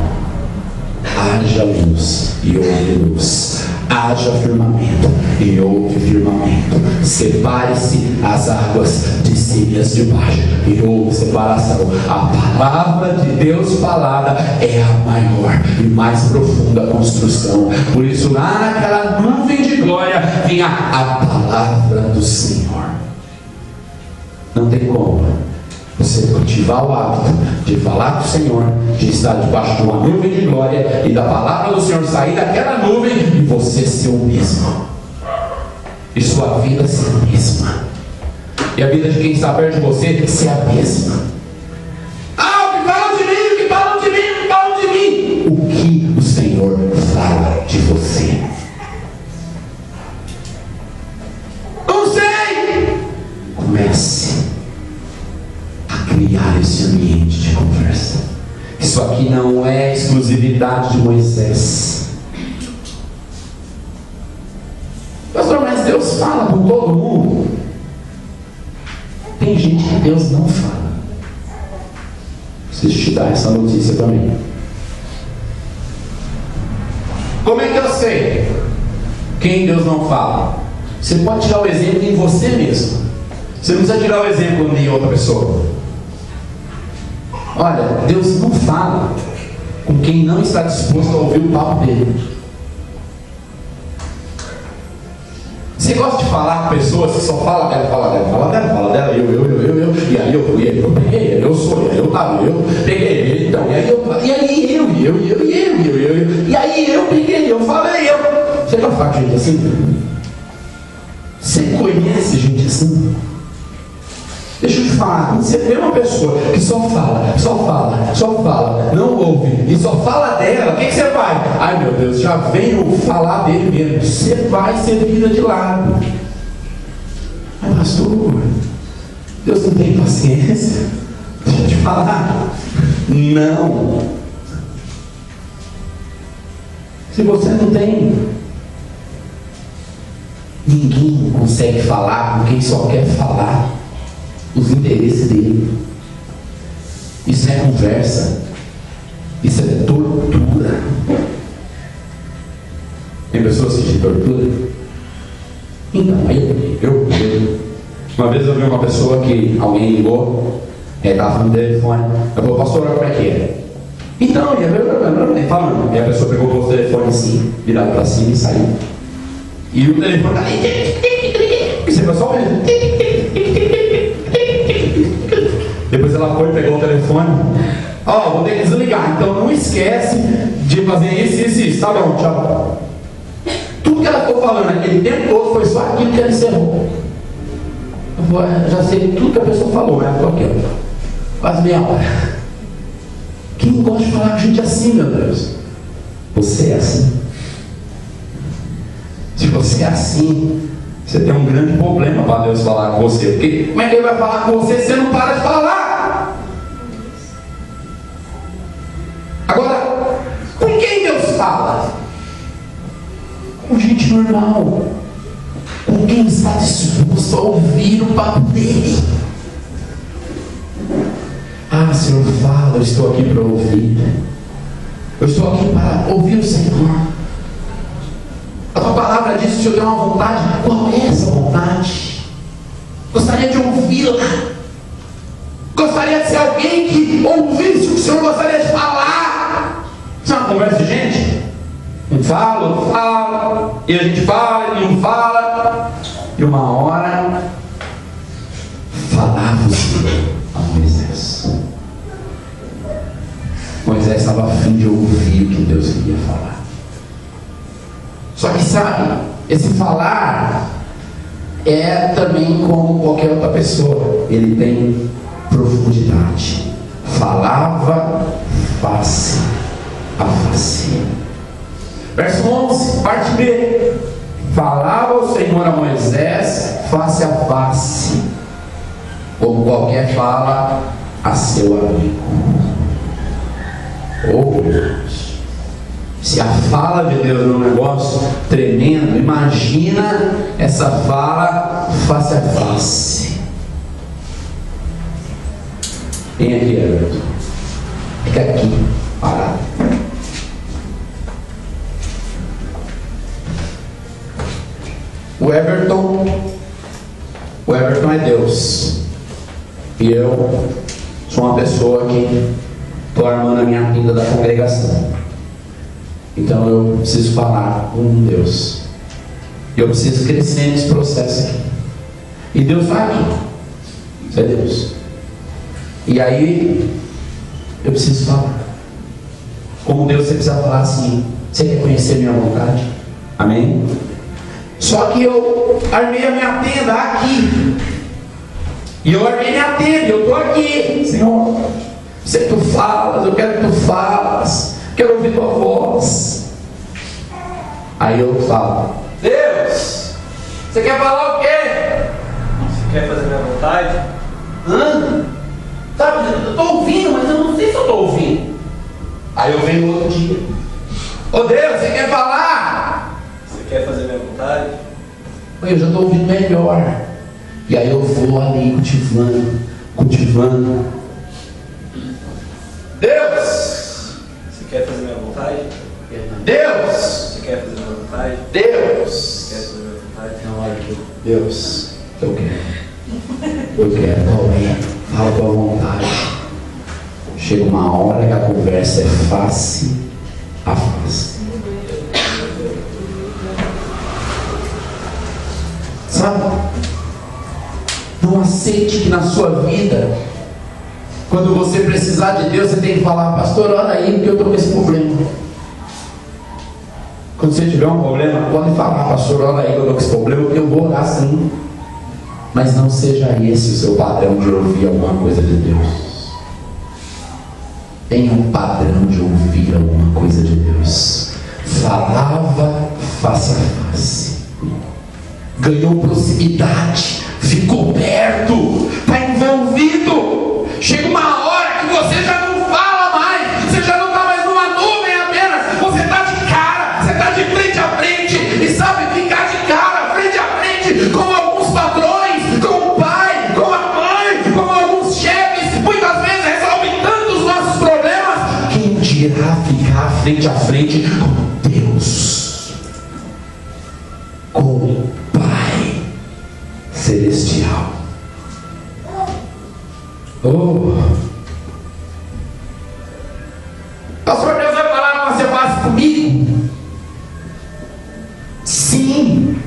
Haja luz e houve luz. Haja firmamento e houve firmamento. Separe-se as águas de cima e as de baixo e houve separação. A palavra de Deus falada é a maior e mais profunda construção. Por isso lá naquela nuvem de glória vinha a palavra do Senhor. Não tem como você cultivar o hábito de falar com o Senhor, de estar debaixo de uma nuvem de glória e da palavra do Senhor sair daquela nuvem e você ser o mesmo, e sua vida ser a mesma, e a vida de quem está perto de você ser a mesma. O que falam de mim, o que falam de mim, o que falam de mim. O que o Senhor fala de você? Não sei. Comece criar esse ambiente de conversa. Isso aqui não é exclusividade de Moisés. Pastor, mas Deus fala com todo mundo? Tem gente que Deus não fala. Preciso te dar essa notícia também. Como é que eu sei quem Deus não fala? Você pode tirar o exemplo em você mesmo. Você não precisa tirar o exemplo em outra pessoa. Olha, Deus não fala com quem não está disposto a ouvir o papo dele. Você gosta de falar com pessoas que só fala dela, eu, e aí eu peguei ele, eu sou ele, eu tava, eu peguei ele, então, e aí eu peguei, eu falei, eu. Você já fala gente assim? Você conhece gente assim? Deixa eu te falar, quando você vê uma pessoa que só fala, não ouve e só fala dela, o que você vai? Ai meu Deus, já venho falar dele mesmo. Você vai ser vida de lado. Mas pastor, Deus não tem paciência? Deixa eu te falar. Não. Se você não tem, ninguém consegue falar com quem só quer falar os interesses dele. Isso é conversa. Isso é tortura. Tem pessoas que te torturam? Então, eu uma vez eu vi uma pessoa que alguém ligou, estava falando no telefone, eu falei, pastor, como é que é? Então, falando, e a pessoa pegou o telefone assim, virado para cima e saiu. E o telefone você vai só mesmo. Depois ela foi, pegou o telefone. Vou ter que desligar. Então não esquece de fazer isso. Tá bom, tchau. Tudo que ela ficou falando aquele tempo todo foi só aquilo que ela encerrou. Eu já sei tudo que a pessoa falou, né? Estou aqui, quase meia hora. Quem gosta de falar com gente assim, meu Deus? Você é assim. Se você é assim, você tem um grande problema para Deus falar com você. Porque como é que Ele vai falar com você se você não para de falar? Agora, com quem Deus fala? Com gente normal. Com quem está disposto a ouvir o papo dele. Senhor, fala, eu estou aqui para ouvir. Eu estou aqui para ouvir o Senhor. A tua palavra diz que o Senhor tem uma vontade. Qual é essa vontade? Gostaria de ouvi-la. Gostaria de ser alguém que ouvisse o que o Senhor gostaria de falar. Isso é uma conversa de gente? Um fala, outro fala. E a gente fala, e não fala. E uma hora falava o Senhor a Moisés. Moisés estava a fim de ouvir o que Deus queria falar. Só que sabe, esse falar é também como qualquer outra pessoa. Ele tem profundidade. Falava face a face. Verso 11, parte B. Falava o Senhor a Moisés face a face, como qualquer fala a seu amigo. Deus. Se a fala de Deus é um negócio tremendo, imagina essa fala face a face. Vem aqui, Everton. Fica aqui, parado. O Everton é Deus. E eu sou uma pessoa que estou armando a minha vinda da congregação. Então eu preciso falar com Deus. Eu preciso crescer nesse processo aqui. E Deus está aqui. Isso é Deus. E aí eu preciso falar. Como Deus, você precisa falar assim: você quer conhecer minha vontade? Amém? Só que eu armei a minha tenda aqui. E eu armei minha tenda, eu estou aqui. Senhor, sei que tu falas, eu quero que tu falas. Quero ouvir tua voz. Aí eu falo: Deus, você quer falar o quê? Você quer fazer minha vontade? Sabe, eu estou ouvindo, mas eu não sei se eu estou ouvindo. Aí eu venho no outro dia: Deus, você quer falar? Você quer fazer minha vontade? Eu já estou ouvindo melhor. E aí eu vou ali cultivando. Deus, você quer fazer minha vontade? Deus! Você quer fazer minha vontade? Deus! Você quer fazer minha vontade? É uma hora que Deus, eu quero. Eu quero, alguém. Fala com a vontade. Chega uma hora que a conversa é face a face. Sabe? Não aceite que na sua vida, quando você precisar de Deus, você tem que falar: pastor, ora aí, porque eu estou com esse problema. Quando você tiver um problema, pode falar: pastor, ora aí, eu estou com esse problema, porque eu vou orar sim. Mas não seja esse o seu padrão de ouvir alguma coisa de Deus. Tenha um padrão de ouvir alguma coisa de Deus. Falava face a face, ganhou proximidade, ficou perto, está envolvido. Chega uma hora que você já não fala mais, você já não está mais numa nuvem apenas, você está de cara, você está de frente a frente, e sabe ficar de cara, frente a frente, com alguns patrões, com o pai, com a mãe, com alguns chefes, muitas vezes resolve tantos nossos problemas. Quem dirá ficar frente a frente com Deus, com o Pai Celestial? Pastor, Deus vai falar que você faz comigo? Sim.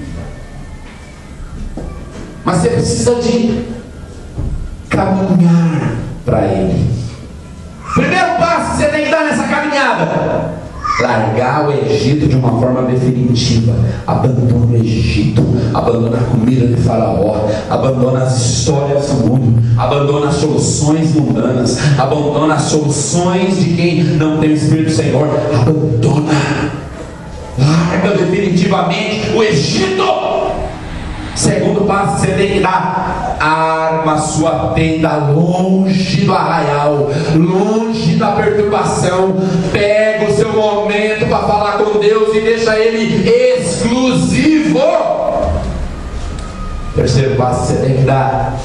Mas você precisa de caminhar para Ele. Primeiro passo que você tem que dar nessa caminhada: largar o Egito de uma forma definitiva. Abandona o Egito, abandona a comida de Faraó, abandona as histórias do mundo, abandona as soluções mundanas, abandona as soluções de quem não tem o Espírito do Senhor. Abandona, larga definitivamente o Egito. Segundo passo, você tem que dar: arma sua tenda longe do arraial, longe da perturbação. Pega o seu momento para falar com Deus e deixa Ele exclusivo. Terceiro passo, você tem que dar: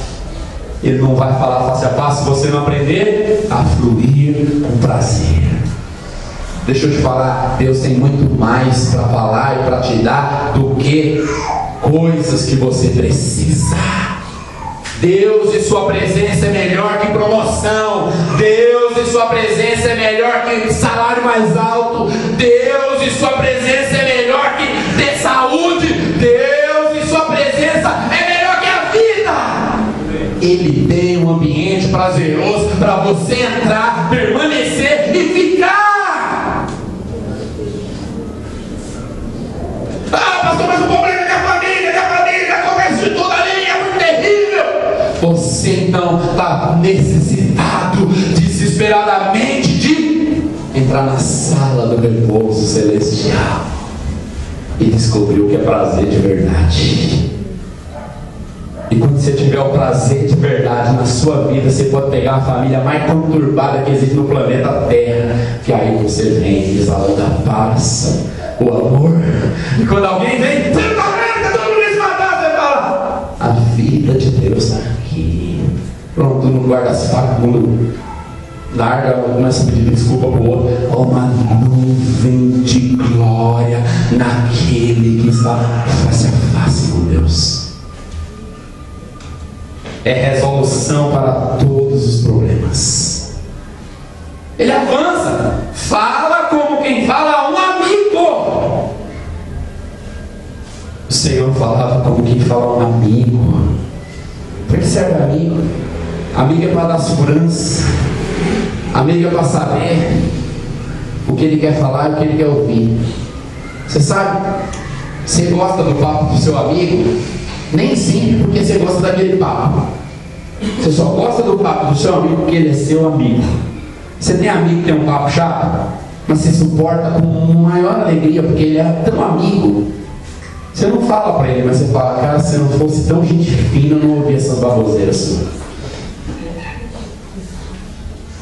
Ele não vai falar face a face se você não aprender a fluir com prazer. Deixa eu te falar, Deus tem muito mais para falar e para te dar do que coisas que você precisa. Deus e sua presença é melhor que promoção. Deus e sua presença é melhor que salário mais alto. Deus e sua presença é melhor que ter saúde. Deus e sua presença é melhor que a vida. Ele tem um ambiente prazeroso para você entrar, permanecer e ficar. Ah, pastor, mas o problema é que a família acontece de tudo ali, é muito terrível. Você então está necessitado desesperadamente de entrar na sala do repouso celestial e descobrir o que é prazer de verdade. E quando você tiver o prazer de verdade na sua vida, você pode pegar a família mais conturbada que existe no planeta Terra, que aí você vem exalando a paz, o amor. E quando alguém vem: você não está vendo que todo mundo se matar, você fala: a vida de Deus está aqui. Pronto, não guarda as facas, mundo larga, começa a pedir desculpa para o outro. Uma nuvem de glória naquele que está face a face com Deus. É resolução para todos os problemas. Ele avança, fala como quem fala a um amigo. O Senhor falava como quem fala a um amigo. Percebe, amigo? Amigo é para dar segurança. Amigo é para saber o que ele quer falar e o que ele quer ouvir. Você sabe, você gosta do papo do seu amigo, nem sempre porque você gosta daquele papo. Você só gosta do papo do seu amigo porque ele é seu amigo. Você tem amigo que tem um papo chato, mas você suporta com maior alegria porque ele é tão amigo. Você não fala para ele, mas você fala: cara, se não fosse tão gente fina, eu não ouvia essas baboseiras suas.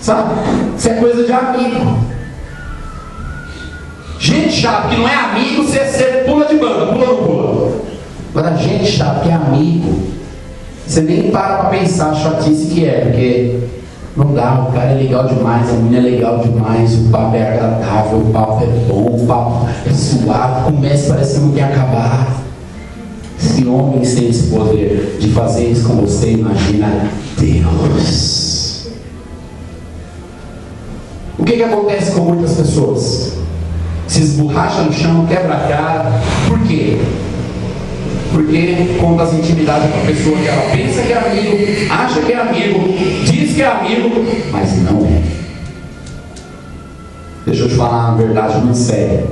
Sabe? Isso é coisa de amigo. Gente chata que não é amigo, você pula de banda, pula no pula. Agora, gente chata que é amigo, você nem para pensar a chatice que é, porque Não dá, o cara é legal demais, a menina é legal demais, o papo é agradável, o papo é bom, o papo é suave, começa, parece que não quer acabar. Se homens têm esse poder de fazer isso com você, imagina Deus. O que acontece com muitas pessoas? Se esborracha no chão, quebra a cara. Por quê? Porque conta as intimidades com a pessoa que ela pensa que é amigo, acha que é amigo, diz que é amigo, mas não é. Deixa eu te falar uma verdade muito séria.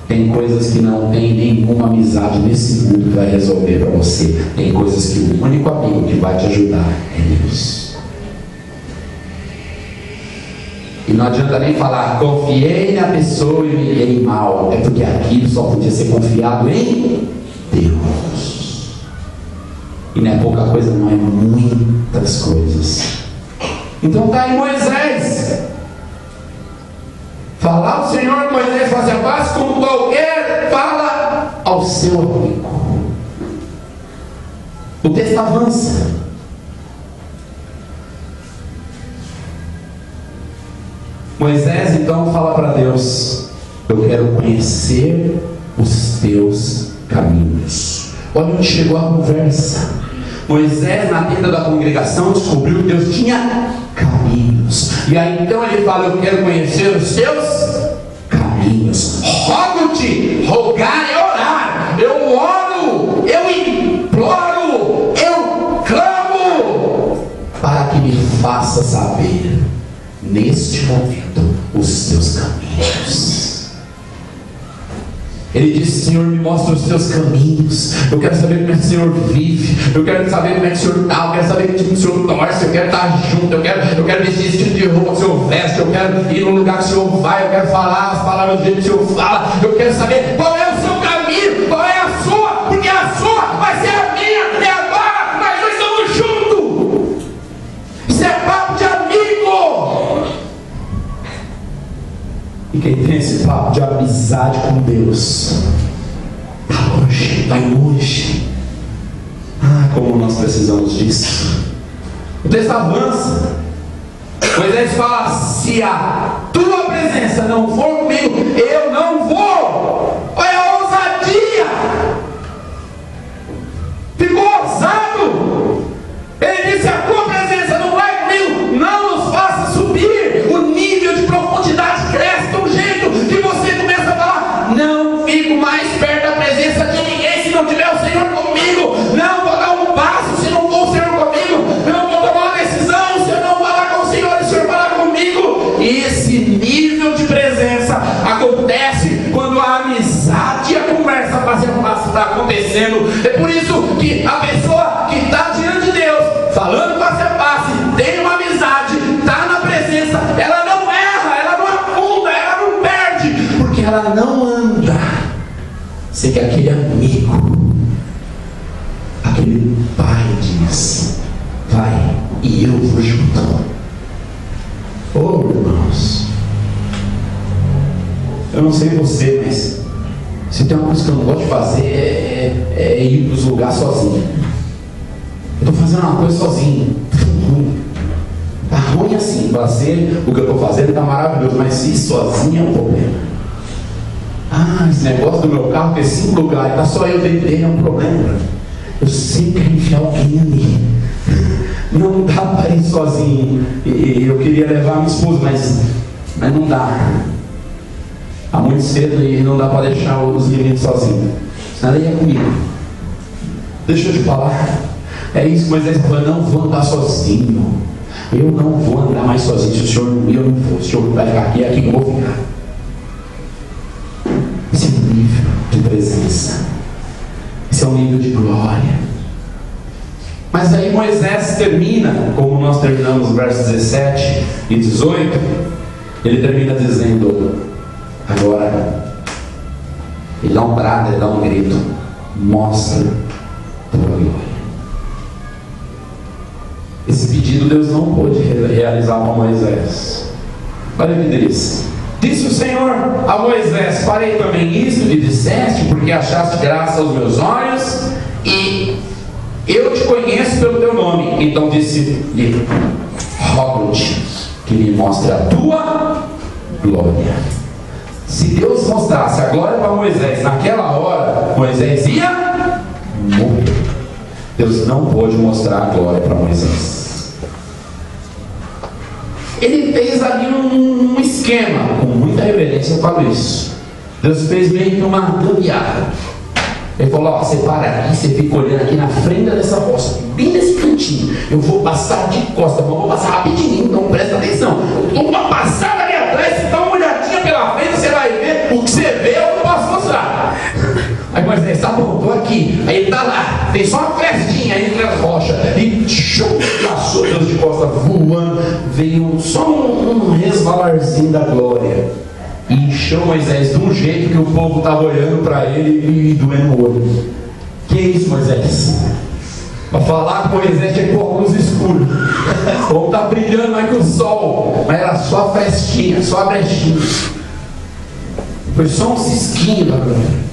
Tem coisas que não tem nenhuma amizade nesse mundo que vai resolver para você. Tem coisas que o único amigo que vai te ajudar é Deus. E não adianta nem falar, confiei na pessoa e me dei mal. É porque aquilo só podia ser confiado em Deus. E não é pouca coisa, não, é muitas coisas. Então está aí Moisés. Falar ao Senhor, Moisés faz a paz como qualquer fala ao seu amigo. O texto avança. Moisés então fala para Deus: eu quero conhecer os teus caminhos. Olha onde chegou a conversa. Moisés, na tenda da congregação, descobriu que Deus tinha caminhos. E aí então ele fala: eu quero conhecer os teus caminhos. Rogo-te, rogar é orar. Eu oro, eu imploro, eu clamo, para que me faça saber neste momento os teus caminhos. Ele disse: Senhor, me mostra os teus caminhos. Eu quero saber como é que o Senhor vive. Eu quero saber como é que o Senhor está. Eu quero saber que tipo o Senhor torce. Eu quero estar junto. Eu quero vestir esse tipo de roupa que o Senhor veste. Eu quero ir no lugar que o Senhor vai. Eu quero falar as palavras do jeito que o Senhor fala. Eu quero saber qual é o seu caminho, qual é a sua, porque a sua vai ser a minha até agora. Mas nós estamos juntos. Isso é papo de amigo. E quem tem esse papo de amizade com Deus, está longe, vai longe. Ah, como nós precisamos disso. O texto avança. Moisés fala: se a tua presença não for comigo, eu não vou. Olha a ousadia. Ficou ousado. Ele disse: a tua presença não vai comigo, não nos faça subir. O nível de profundidade cresce de um jeito que você começa a falar: não fico mais perto da presença de ninguém se não tiver o Senhor comigo. Não vou dar um passo se não for o Senhor comigo. Não vou tomar uma decisão se eu não falar com o Senhor e o Senhor falar comigo. E esse nível de presença acontece quando a amizade e a conversa fazem passo está acontecendo. É por isso que a pessoa que está diante de Deus, falando face a face, tem uma amizade, está na presença, ela não erra, ela não afunda, ela não perde, porque ela não anda sem que aquele amigo, aquele pai diz: vai e eu vou junto. Oh, irmãos, eu não sei você, mas se tem uma coisa que eu não gosto de fazer é ir para os lugares sozinho. Eu estou fazendo uma coisa sozinho, está ruim assim. Fazer o que eu estou fazendo está maravilhoso, mas ir sozinho é um problema. Ah, esse negócio do meu carro ter 5 lugares, está só eu dentro dele, é um problema. Eu sempre quero enfiar alguém ali. Não dá para ir sozinho. Eu queria levar a minha esposa, mas não dá. Está muito cedo e não dá para deixar os meninos sozinhos. Ela ia comigo. Deixa eu te falar. É isso que Moisés falou: não vou andar sozinho. Eu não vou andar mais sozinho. Se o Senhor não ir, eu não vou. Se o Senhor vai ficar aqui, é aqui que eu vou ficar. Esse é um nível de presença. Esse é um nível de glória. Mas aí Moisés termina, como nós terminamos os versos 17 e 18. Ele termina dizendo: agora, ele dá um brado, ele dá um grito: mostra tua glória. Esse pedido Deus não pôde realizar com Moisés. Olha o que diz: disse o Senhor a Moisés: farei também isto que disseste, porque achaste graça aos meus olhos, e eu te conheço pelo teu nome. Então disse-lhe: rogo-te, que me mostre a tua glória. Se Deus mostrasse a glória para Moisés naquela hora, Moisés ia morrer. Deus não pôde mostrar a glória para Moisés. Ele fez ali um esquema, com muita reverência eu falo isso. Deus fez meio que uma gambiarra. Ele falou: ó, você para aqui, você fica olhando aqui na frente dessa roça, bem nesse cantinho. Eu vou passar de costa, mas vou passar rapidinho, então presta atenção. Eu dou uma passada ali atrás, você dá uma olhadinha pela frente, você vai ver. O que você vê eu não posso mostrar. Aí Moisés, tá bom, tô aqui. Aí ele tá lá, tem só uma frestinha aí entre as rochas. E passou Deus de costa voando. Veio só um resvalarzinho da glória. E encheu Moisés de um jeito que o povo estava olhando para ele e doendo o olho. Que isso, Moisés? Para falar com Moisés tinha que pôr óculos escuros. Ou tá brilhando mais que o sol. Mas era só a frestinha, só a brechinha. Foi só um cisquinho da glória.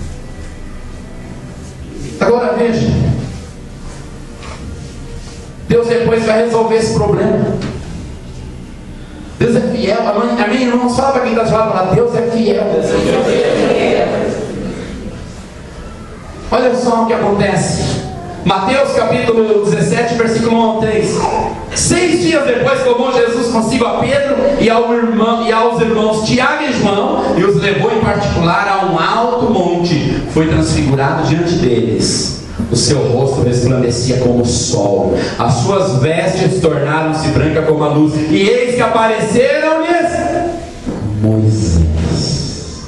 Agora veja, Deus depois vai resolver esse problema. Deus é fiel, amém, irmãos? Fala para quem está falando, Deus é fiel. Olha só o que acontece. Mateus capítulo 17, versículo 3. 6 dias depois tomou Jesus consigo a Pedro e aos irmãos Tiago e João, e os levou em particular a um alto monte. Foi transfigurado diante deles. O seu rosto resplandecia como o sol, as suas vestes tornaram-se brancas como a luz, e eis que apareceram-lhes Moisés.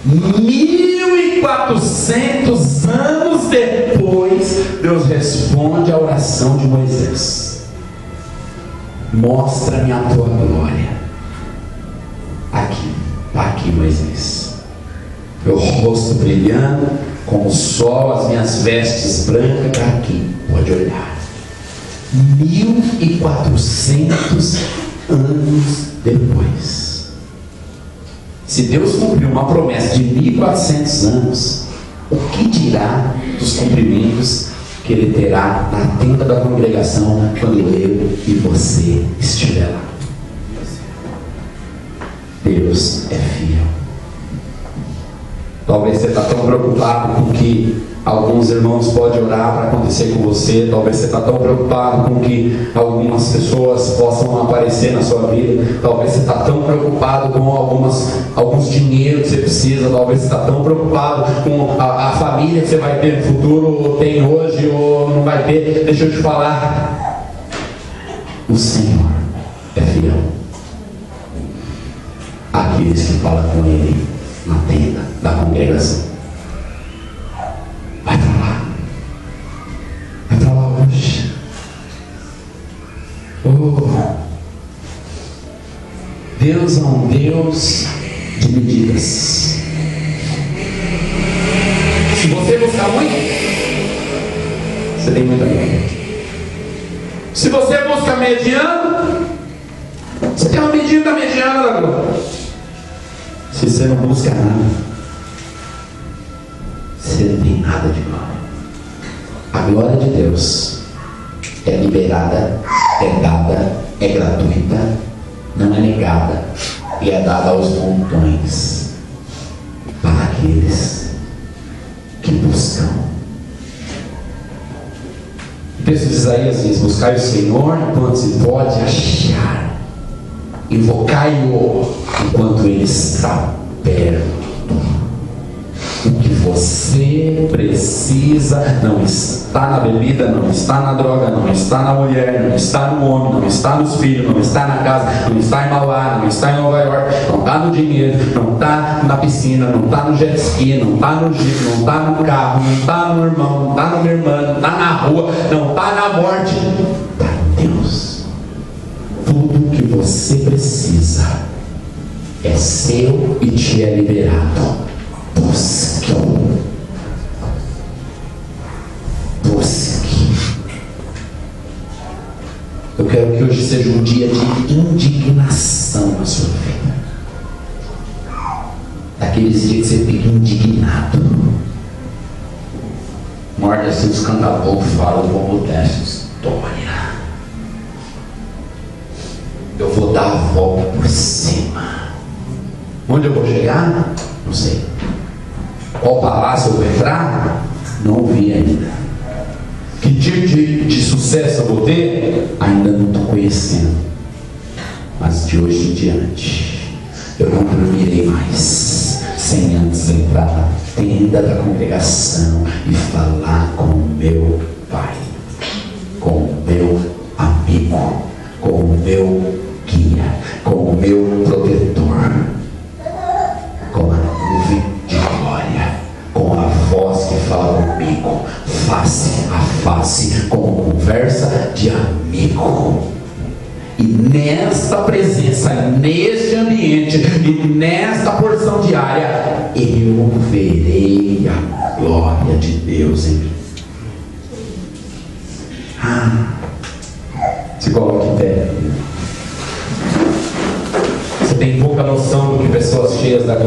1400 anos depois, Deus responde à oração de Moisés: mostra-me a tua glória. Aqui Moisés, meu rosto brilhando como o sol, as minhas vestes brancas, aqui, pode olhar. 1400 anos depois. Se Deus cumpriu uma promessa de 1400 anos, o que dirá dos cumprimentos que Ele terá na tenda da congregação quando eu e você estiver lá? Deus é fiel. Talvez você está tão preocupado com o que alguns irmãos podem orar para acontecer com você. Talvez você está tão preocupado com que algumas pessoas possam aparecer na sua vida. Talvez você está tão preocupado com alguns dinheiros que você precisa. Talvez você está tão preocupado com a família que você vai ter no futuro, ou tem hoje, ou não vai ter. Deixa eu te falar, o Senhor é fiel àqueles que falam com Ele na tenda da congregação. Vai para lá hoje. Deus é um Deus de medidas. Se você buscar muito, você tem muita glória. Se você busca mediano, você tem uma medida mediana da glória. Se você não busca nada, você não tem nada de glória. A glória de Deus é liberada, é dada, é gratuita, não é negada, e é dada aos montões para aqueles que buscam. O texto de Isaías diz: buscai o Senhor enquanto se pode achar, invocai-o enquanto Ele está perto. O que você precisa não está na bebida, não está na droga, não está na mulher, não está no homem, não está nos filhos, não está na casa, não está em Mauá, não está em Nova York, não está no dinheiro, não está na piscina, não está no jet ski, não está no jeep, não está no carro, não está no irmão, não está na minha irmã, não está na rua, não está na morte. Está em Deus. Tudo que você precisa é seu e te é liberado. Busque. Eu quero que hoje seja um dia de indignação na sua vida. Daqueles dias que você fica indignado. Morde assim os cantadores, falam como testes. vitória. Eu vou dar a volta por cima. Onde eu vou chegar? Não sei. Qual palácio eu vou entrar? Não vi ainda. Que tipo de sucesso eu vou ter? Ainda não estou conhecendo. Mas de hoje em diante, eu não dormirei mais sem antes entrar na tenda da congregação e falar com o meu Pai, com o meu amigo, com o meu guia, com o meu protetor, com a nuvem de glória, com a voz que fala comigo, face a face, com conversa de amigo. E nesta presença, neste ambiente e nesta porção diária, eu verei a glória de Deus em mim. Se coloque em pé. Você tem pouca noção do que pessoas cheias da